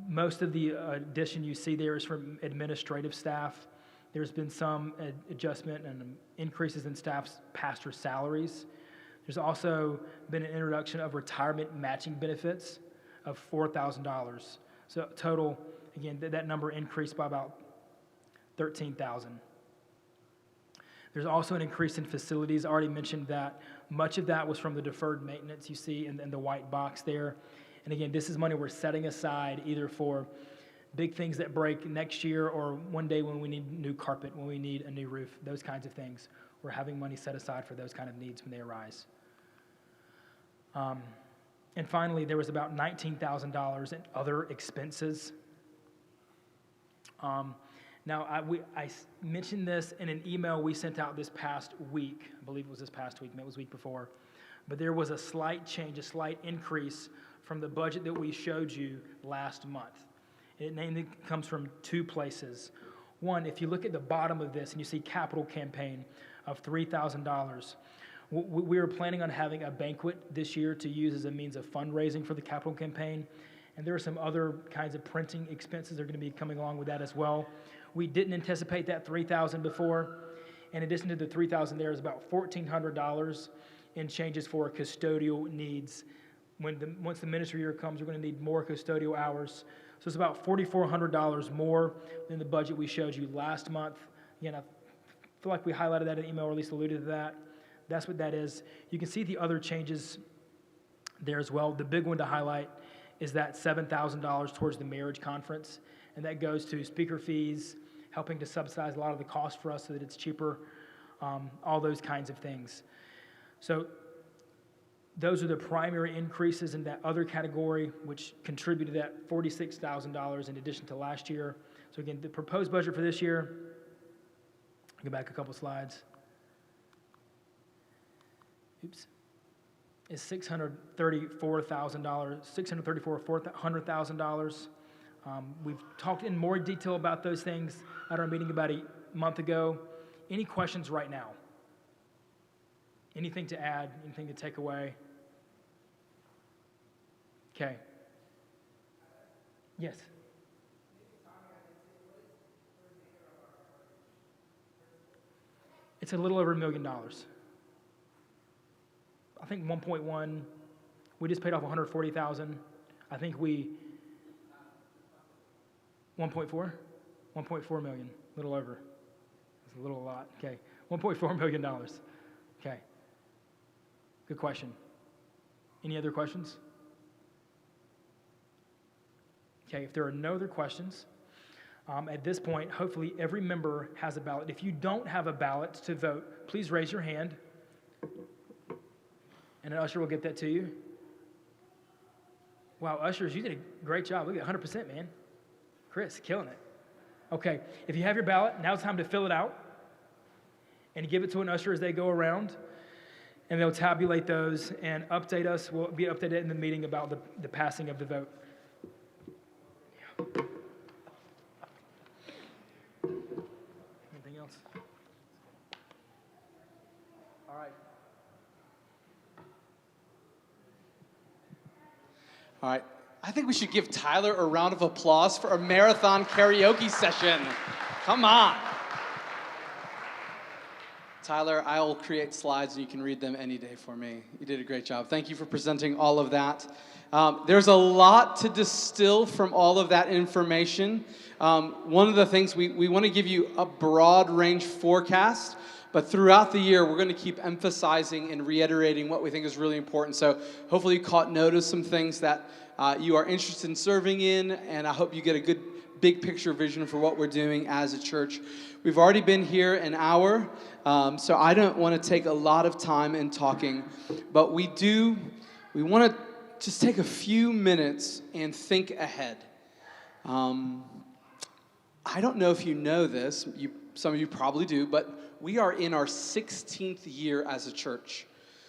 Most of the addition you see there is from administrative staff. There's been some adjustment and increases in staff's pastor salaries. There's also been an introduction of retirement matching benefits of $4,000. So total, again, that number increased by about $13,000. There's also an increase in facilities. I already mentioned that. Much of that was from the deferred maintenance you see in the white box there. And again, this is money we're setting aside either for big things that break next year or one day when we need new carpet, when we need a new roof, those kinds of things. We're having money set aside for those kind of needs when they arise. And finally, there was about $19,000 in other expenses. Now, I mentioned this in an email we sent out this past week. I believe it was this past week, maybe it was the week before. But there was a slight change, a slight increase from the budget that we showed you last month. It mainly comes from two places. One, if you look at the bottom of this and you see capital campaign of $3,000, we were planning on having a banquet this year to use as a means of fundraising for the capital campaign. And there are some other kinds of printing expenses that are going to be coming along with that as well. We didn't anticipate that $3,000 before. In addition to the $3,000, there is about $1,400 in changes for custodial needs. Once the ministry year comes, we're going to need more custodial hours. So it's about $4,400 more than the budget we showed you last month. Again, I feel like we highlighted that in the email, or at least alluded to that. That's what that is. You can see the other changes there as well. The big one to highlight is that $7,000 towards the marriage conference, and that goes to speaker fees, helping to subsidize a lot of the cost for us so that it's cheaper, all those kinds of things. So those are the primary increases in that other category, which contributed that $46,000 in addition to last year. So again, the proposed budget for this year, go back a couple slides. Oops. Is $634,000. We've talked in more detail about those things at our meeting about a month ago. Any questions right now? Anything to add? Anything to take away? Okay. Yes. It's a little over $1 million. I think 1.1. We just paid off 140,000. I think 1.4 million, a little over. It's a lot. Okay, $1.4 million. Okay. Good question. Any other questions? Okay, if there are no other questions, at this point, hopefully every member has a ballot. If you don't have a ballot to vote, please raise your hand, and an usher will get that to you. Wow, ushers, you did a great job. Look at 100%, man. Chris, killing it. Okay, if you have your ballot, now it's time to fill it out and give it to an usher as they go around, and they'll tabulate those and update us. We'll be updated in the meeting about the passing of the vote. Anything else? All right. All right. I think we should give Tyler a round of applause for a marathon karaoke session. Come on. Tyler, I'll create slides and you can read them any day for me. You did a great job. Thank you for presenting all of that. There's a lot to distill from all of that information. One of the things, we want to give you a broad range forecast, but throughout the year, we're going to keep emphasizing and reiterating what we think is really important. So hopefully you caught note of some things that you are interested in serving in, and I hope you get a good big picture vision for what we're doing as a church. We've already been here an hour, so I don't want to take a lot of time in talking, but we want to just take a few minutes and think ahead. I don't know if you know this, some of you probably do, but we are in our 16th year as a church.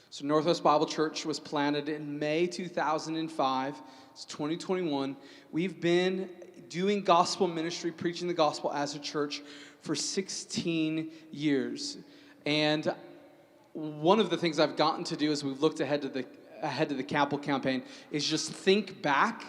So Northwest Bible Church was planted in May 2005. It's 2021. We've been doing gospel ministry, preaching the gospel as a church for 16 years. And one of the things I've gotten to do as we've looked ahead to the capital campaign is just think back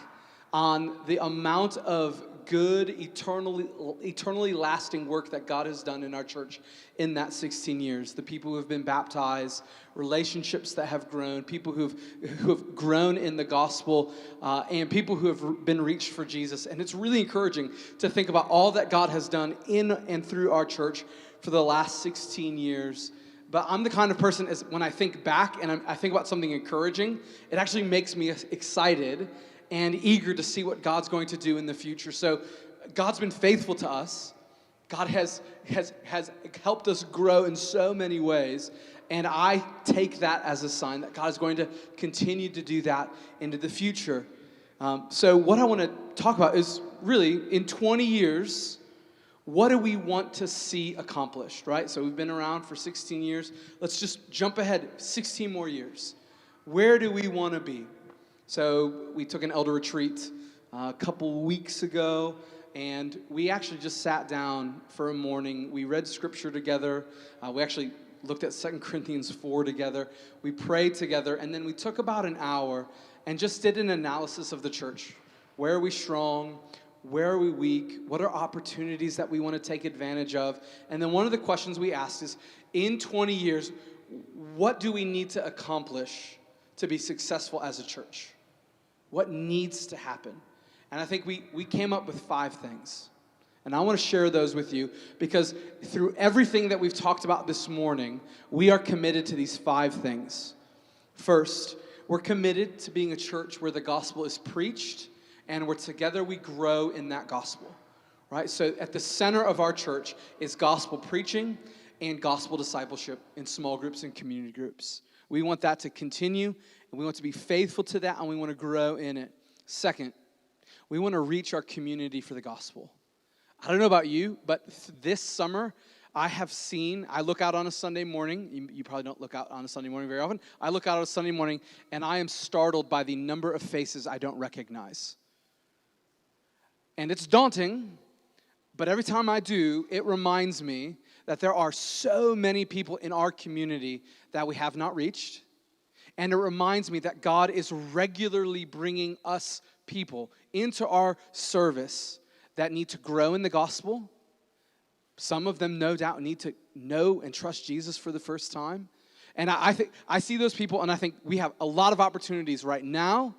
on the amount of good, eternally lasting work that God has done in our church in that 16 years. The people who have been baptized, relationships that have grown, people who have grown in the gospel, and people who have been reached for Jesus. And it's really encouraging to think about all that God has done in and through our church for the last 16 years. But I'm the kind of person, as when I think back and I think about something encouraging, it actually makes me excited and eager to see what God's going to do in the future. So God's been faithful to us. God has helped us grow in so many ways. And I take that as a sign that God is going to continue to do that into the future. So what I want to talk about is really, in 20 years, what do we want to see accomplished, right? So we've been around for 16 years. Let's just jump ahead 16 more years. Where do we want to be? So we took an elder retreat a couple weeks ago, and we actually just sat down for a morning. We read scripture together. We actually looked at 2 Corinthians 4 together. We prayed together, and then we took about an hour and just did an analysis of the church. Where are we strong? Where are we weak? What are opportunities that we want to take advantage of? And then one of the questions we asked is, in 20 years, what do we need to accomplish to be successful as a church? What needs to happen? And I think we came up with 5 things. And I want to share those with you because through everything that we've talked about this morning, we are committed to these 5 things. First, we're committed to being a church where the gospel is preached and where together we grow in that gospel, right? So at the center of our church is gospel preaching and gospel discipleship in small groups and community groups. We want that to continue, and we want to be faithful to that, and we want to grow in it. Second, we want to reach our community for the gospel. I don't know about you, but this summer, I look out on a Sunday morning. You probably don't look out on a Sunday morning very often. I look out on a Sunday morning, and I am startled by the number of faces I don't recognize. And it's daunting, but every time I do, it reminds me that there are so many people in our community that we have not reached. And it reminds me that God is regularly bringing us people into our service that need to grow in the gospel. Some of them, no doubt, need to know and trust Jesus for the first time. And I think I see those people, and I think we have a lot of opportunities right now,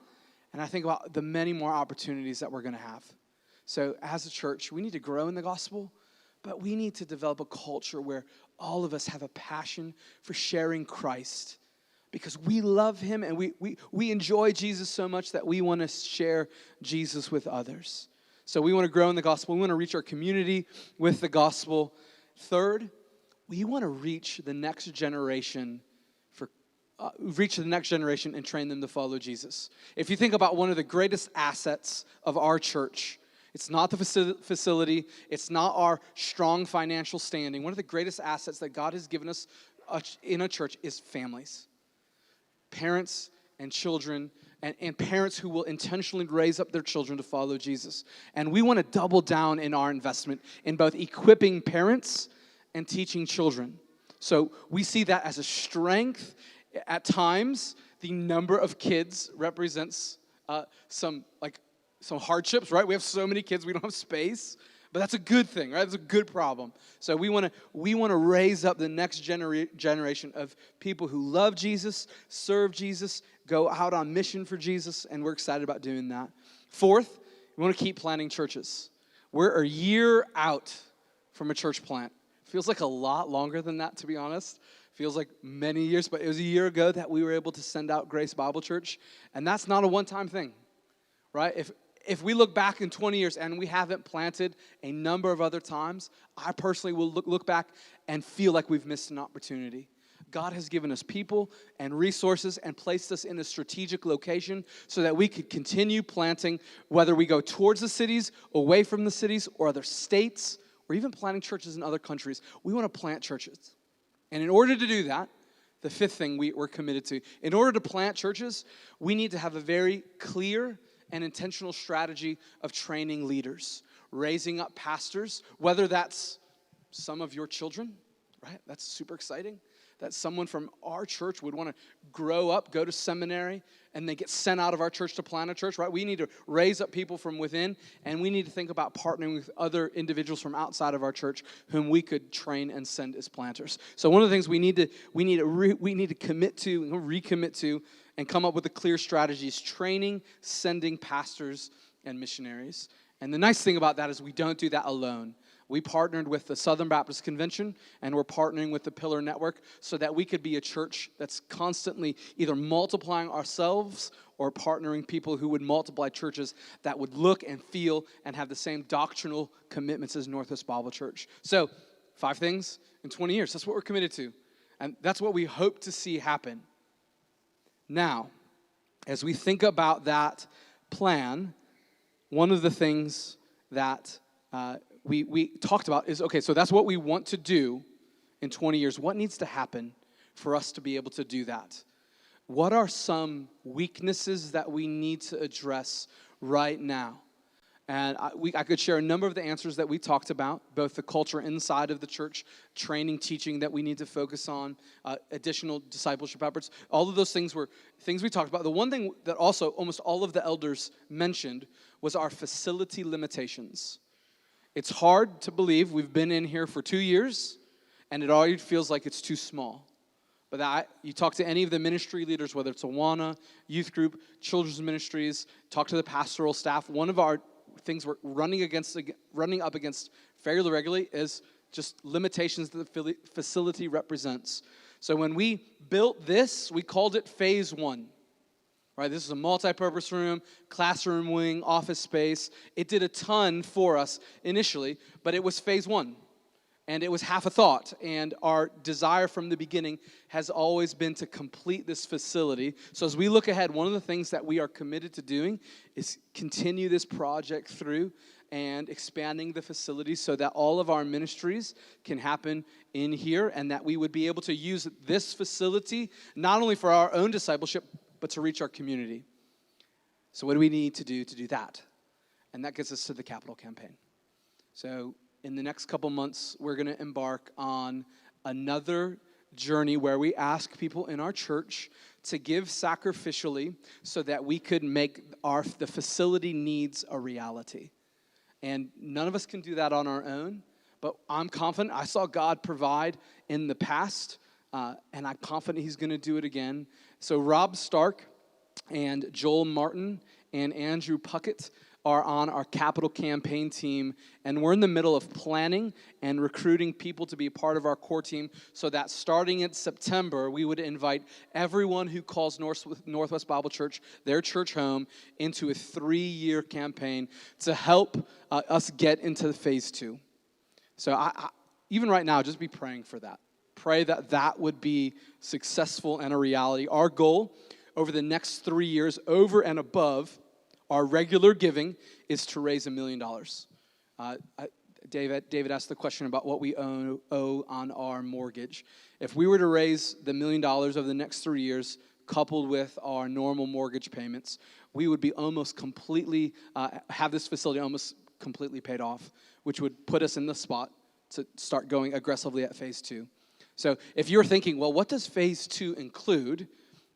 and I think about the many more opportunities that we're going to have. So as a church, we need to grow in the gospel, but we need to develop a culture where all of us have a passion for sharing Christ because we love him and we enjoy Jesus so much that we want to share Jesus with others. So we want to grow in the gospel. We want to reach our community with the gospel. Third, we want to reach the next generation and train them to follow Jesus. If you think about one of the greatest assets of our church, it's not the facility. It's not our strong financial standing. One of the greatest assets that God has given us in a church is families. Parents and children, and parents who will intentionally raise up their children to follow Jesus. And we want to double down in our investment in both equipping parents and teaching children. So we see that as a strength. At times, the number of kids represents some hardships, right? We have so many kids, we don't have space, but that's a good thing, right? That's a good problem. So we want to raise up the next generation of people who love Jesus, serve Jesus, go out on mission for Jesus, and we're excited about doing that. Fourth, we want to keep planting churches. We're a year out from a church plant. Feels like a lot longer than that, to be honest. Feels like many years, but it was a year ago that we were able to send out Grace Bible Church, and that's not a one-time thing, right? If we look back in 20 years and we haven't planted a number of other times, I personally will look back and feel like we've missed an opportunity. God has given us people and resources and placed us in a strategic location so that we could continue planting, whether we go towards the cities, away from the cities, or other states, or even planting churches in other countries. We want to plant churches. And in order to do that, the fifth thing we're committed to, in order to plant churches, we need to have a very clear and intentional strategy of training leaders, raising up pastors, whether that's some of your children, right? That's super exciting. that someone from our church would want to grow up, go to seminary, and they get sent out of our church to plant a church, right? We need to raise up people from within, and we need to think about partnering with other individuals from outside of our church whom we could train and send as planters. So one of the things we need to commit to, and recommit to, and come up with a clear strategy is training, sending pastors and missionaries. And the nice thing about that is we don't do that alone. We partnered with the Southern Baptist Convention, and we're partnering with the Pillar Network so that we could be a church that's constantly either multiplying ourselves or partnering people who would multiply churches that would look and feel and have the same doctrinal commitments as Northwest Bible Church. So 5 things in 20 years. That's what we're committed to. And that's what we hope to see happen. Now, as we think about that plan, one of the things that we talked about is, okay, so that's what we want to do in 20 years. What needs to happen for us to be able to do that? What are some weaknesses that we need to address right now? And I could share a number of the answers that we talked about, both the culture inside of the church, training, teaching that we need to focus on, additional discipleship efforts. All of those things were things we talked about. The one thing that also almost all of the elders mentioned was our facility limitations. It's hard to believe we've been in here for 2 years, and it already feels like it's too small. But you talk to any of the ministry leaders, whether it's Awana, youth group, children's ministries, talk to the pastoral staff. One of our things we're running up against fairly regularly is just limitations that the facility represents. So when we built this, we called it Phase 1. Right, this is a multi-purpose room, classroom wing, office space. It did a ton for us initially, but it was Phase 1. And it was half a thought. And our desire from the beginning has always been to complete this facility. So as we look ahead, one of the things that we are committed to doing is continue this project through and expanding the facility so that all of our ministries can happen in here and that we would be able to use this facility not only for our own discipleship, but to reach our community. So what do we need to do that? And that gets us to the capital campaign. So in the next couple months, we're going to embark on another journey where we ask people in our church to give sacrificially so that we could make the facility needs a reality. And none of us can do that on our own, but I'm confident. I saw God provide in the past, and I'm confident he's going to do it again. So Rob Stark and Joel Martin and Andrew Puckett are on our capital campaign team, and we're in the middle of planning and recruiting people to be a part of our core team so that starting in September, we would invite everyone who calls Northwest Bible Church their church home into a 3-year campaign to help us get into Phase 2. So I even right now, just be praying for that. Pray that that would be successful and a reality. Our goal over the next 3 years, over and above our regular giving, is to raise $1 million. David asked the question about what we owe on our mortgage. If we were to raise the $1 million over the next 3 years, coupled with our normal mortgage payments, we would be almost completely, have this facility almost completely paid off, which would put us in the spot to start going aggressively at Phase 2. So if you're thinking, well, what does Phase 2 include?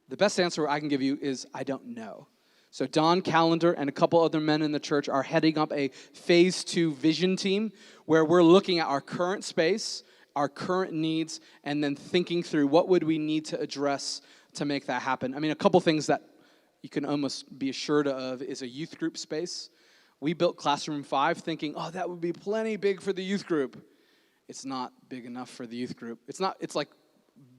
The best answer I can give you is I don't know. So Don Callender and a couple other men in the church are heading up a Phase 2 vision team where we're looking at our current space, our current needs, and then thinking through what would we need to address to make that happen. I mean, a couple things that you can almost be assured of is a youth group space. We built Classroom 5 thinking, oh, that would be plenty big for the youth group. It's not big enough for the youth group. It's like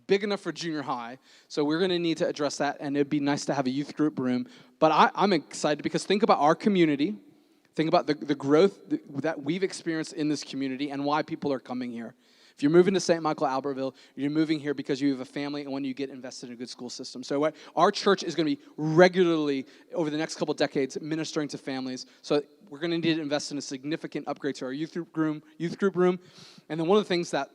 big enough for junior high. So we're going to need to address that, and it'd be nice to have a youth group room. But I'm excited because think about our community. Think about the growth that we've experienced in this community and why people are coming here. If you're moving to St. Michael, Albertville, you're moving here because you have a family and when you get invested in a good school system. So our church is going to be regularly, over the next couple decades, ministering to families. So we're going to need to invest in a significant upgrade to our youth group room. And then one of the things that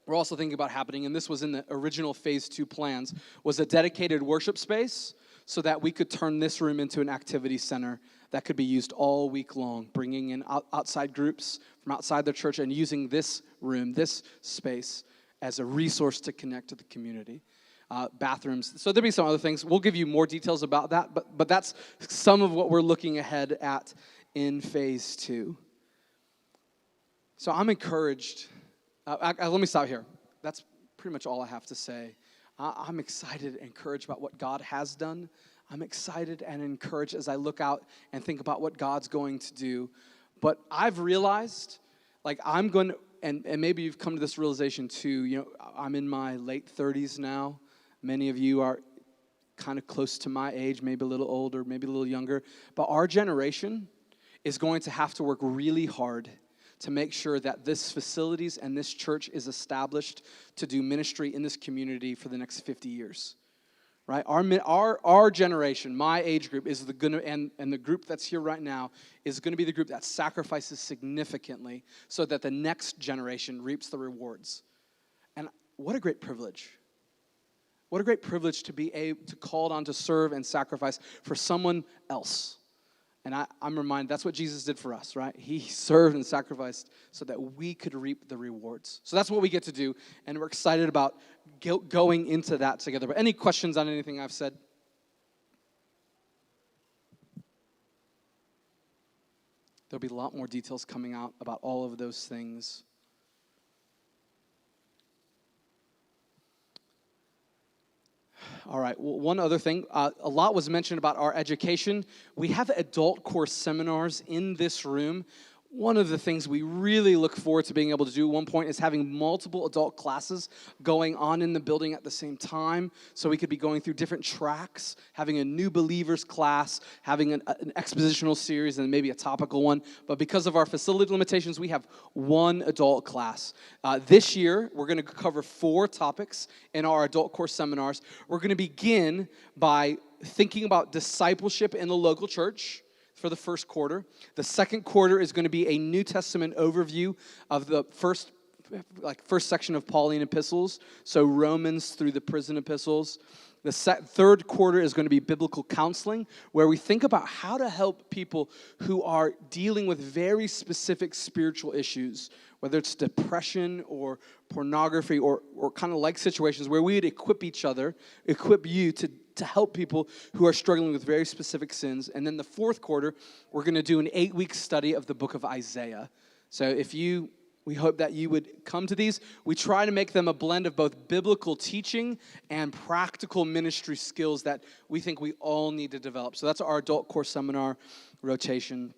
we're also thinking about happening, and this was in the original Phase 2 plans, was a dedicated worship space so that we could turn this room into an activity center that could be used all week long, bringing in outside groups from outside the church and using this room, this space, as a resource to connect to the community. Bathrooms. So there'll be some other things. We'll give you more details about that, but that's some of what we're looking ahead at in phase 2. So I'm encouraged. Let me stop here. That's pretty much all I have to say. I'm excited and encouraged about what God has done. I'm excited and encouraged as I look out and think about what God's going to do. But I've realized, like, I'm going to, and maybe you've come to this realization too, you know, I'm in my late 30s now. Many of you are kind of close to my age, maybe a little older, maybe a little younger. But our generation is going to have to work really hard to make sure that this facilities and this church is established to do ministry in this community for the next 50 years. Right? Our generation, my age group, is and the group that's here right now is going to be the group that sacrifices significantly so that the next generation reaps the rewards. And what a great privilege. What a great privilege to be called on to serve and sacrifice for someone else. And I'm reminded that's what Jesus did for us, right? He served and sacrificed so that we could reap the rewards. So that's what we get to do, and we're excited about going into that together. But any questions on anything I've said? There'll be a lot more details coming out about all of those things. All right, well, one other thing. A lot was mentioned about our education. We have adult course seminars in this room. One of the things we really look forward to being able to do at one point is having multiple adult classes going on in the building at the same time. So we could be going through different tracks, having a new believers class, having an expositional series, and maybe a topical one. But because of our facility limitations, we have one adult class. This year, we're going to cover 4 topics in our adult course seminars. We're going to begin by thinking about discipleship in the local church for the first quarter. The second quarter is going to be a New Testament overview of the first section of Pauline epistles, so Romans through the prison epistles. The third quarter is going to be biblical counseling, where we think about how to help people who are dealing with very specific spiritual issues, whether it's depression or pornography or kind of like situations where we would equip you to help people who are struggling with very specific sins. And then the fourth quarter, we're going to do an 8-week study of the book of Isaiah. So we hope that you would come to these. We try to make them a blend of both biblical teaching and practical ministry skills that we think we all need to develop. So that's our adult course seminar rotation,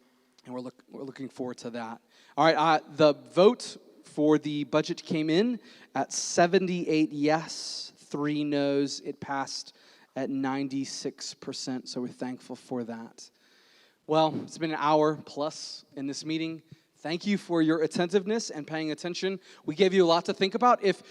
and we're looking forward to that. All right, the vote for the budget came in at 78 yes, 3 no's. It passed at 96%, so we're thankful for that. Well, it's been an hour plus in this meeting. Thank you for your attentiveness and paying attention. We gave you a lot to think about. If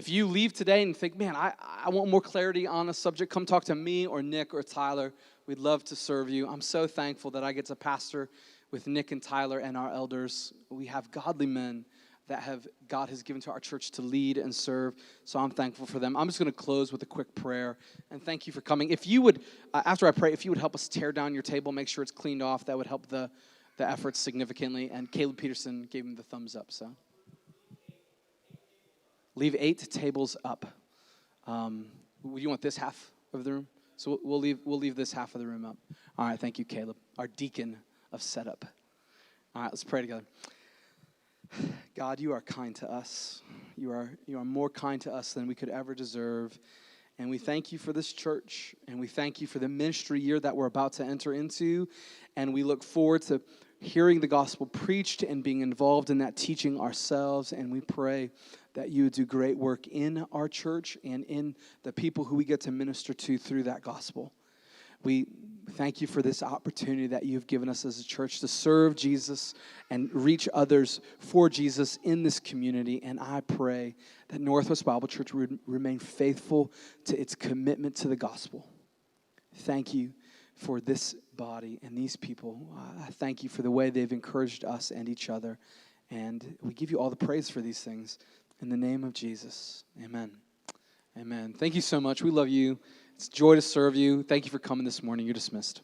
you leave today and think, man, I want more clarity on a subject, come talk to me or Nick or Tyler. We'd love to serve you. I'm so thankful that I get to pastor with Nick and Tyler and our elders. We have godly men that God has given to our church to lead and serve. So I'm thankful for them. I'm just going to close with a quick prayer. And thank you for coming. If you would, after I pray, if you would help us tear down your table, make sure it's cleaned off, that would help the efforts significantly. And Caleb Peterson gave him the thumbs up. So leave 8 tables up. Would you want this half of the room? So we'll leave this half of the room up. All right, thank you, Caleb, our deacon of setup. All right, let's pray together. God, you are kind to us. You are more kind to us than we could ever deserve. And we thank you for this church. And we thank you for the ministry year that we're about to enter into. And we look forward to hearing the gospel preached and being involved in that teaching ourselves. And we pray that you would do great work in our church and in the people who we get to minister to through that gospel. We thank you for this opportunity that you've given us as a church to serve Jesus and reach others for Jesus in this community. And I pray that Northwest Bible Church would remain faithful to its commitment to the gospel. Thank you for this body and these people. I thank you for the way they've encouraged us and each other. And we give you all the praise for these things. In the name of Jesus, amen. Amen. Thank you so much. We love you. It's a joy to serve you. Thank you for coming this morning. You're dismissed.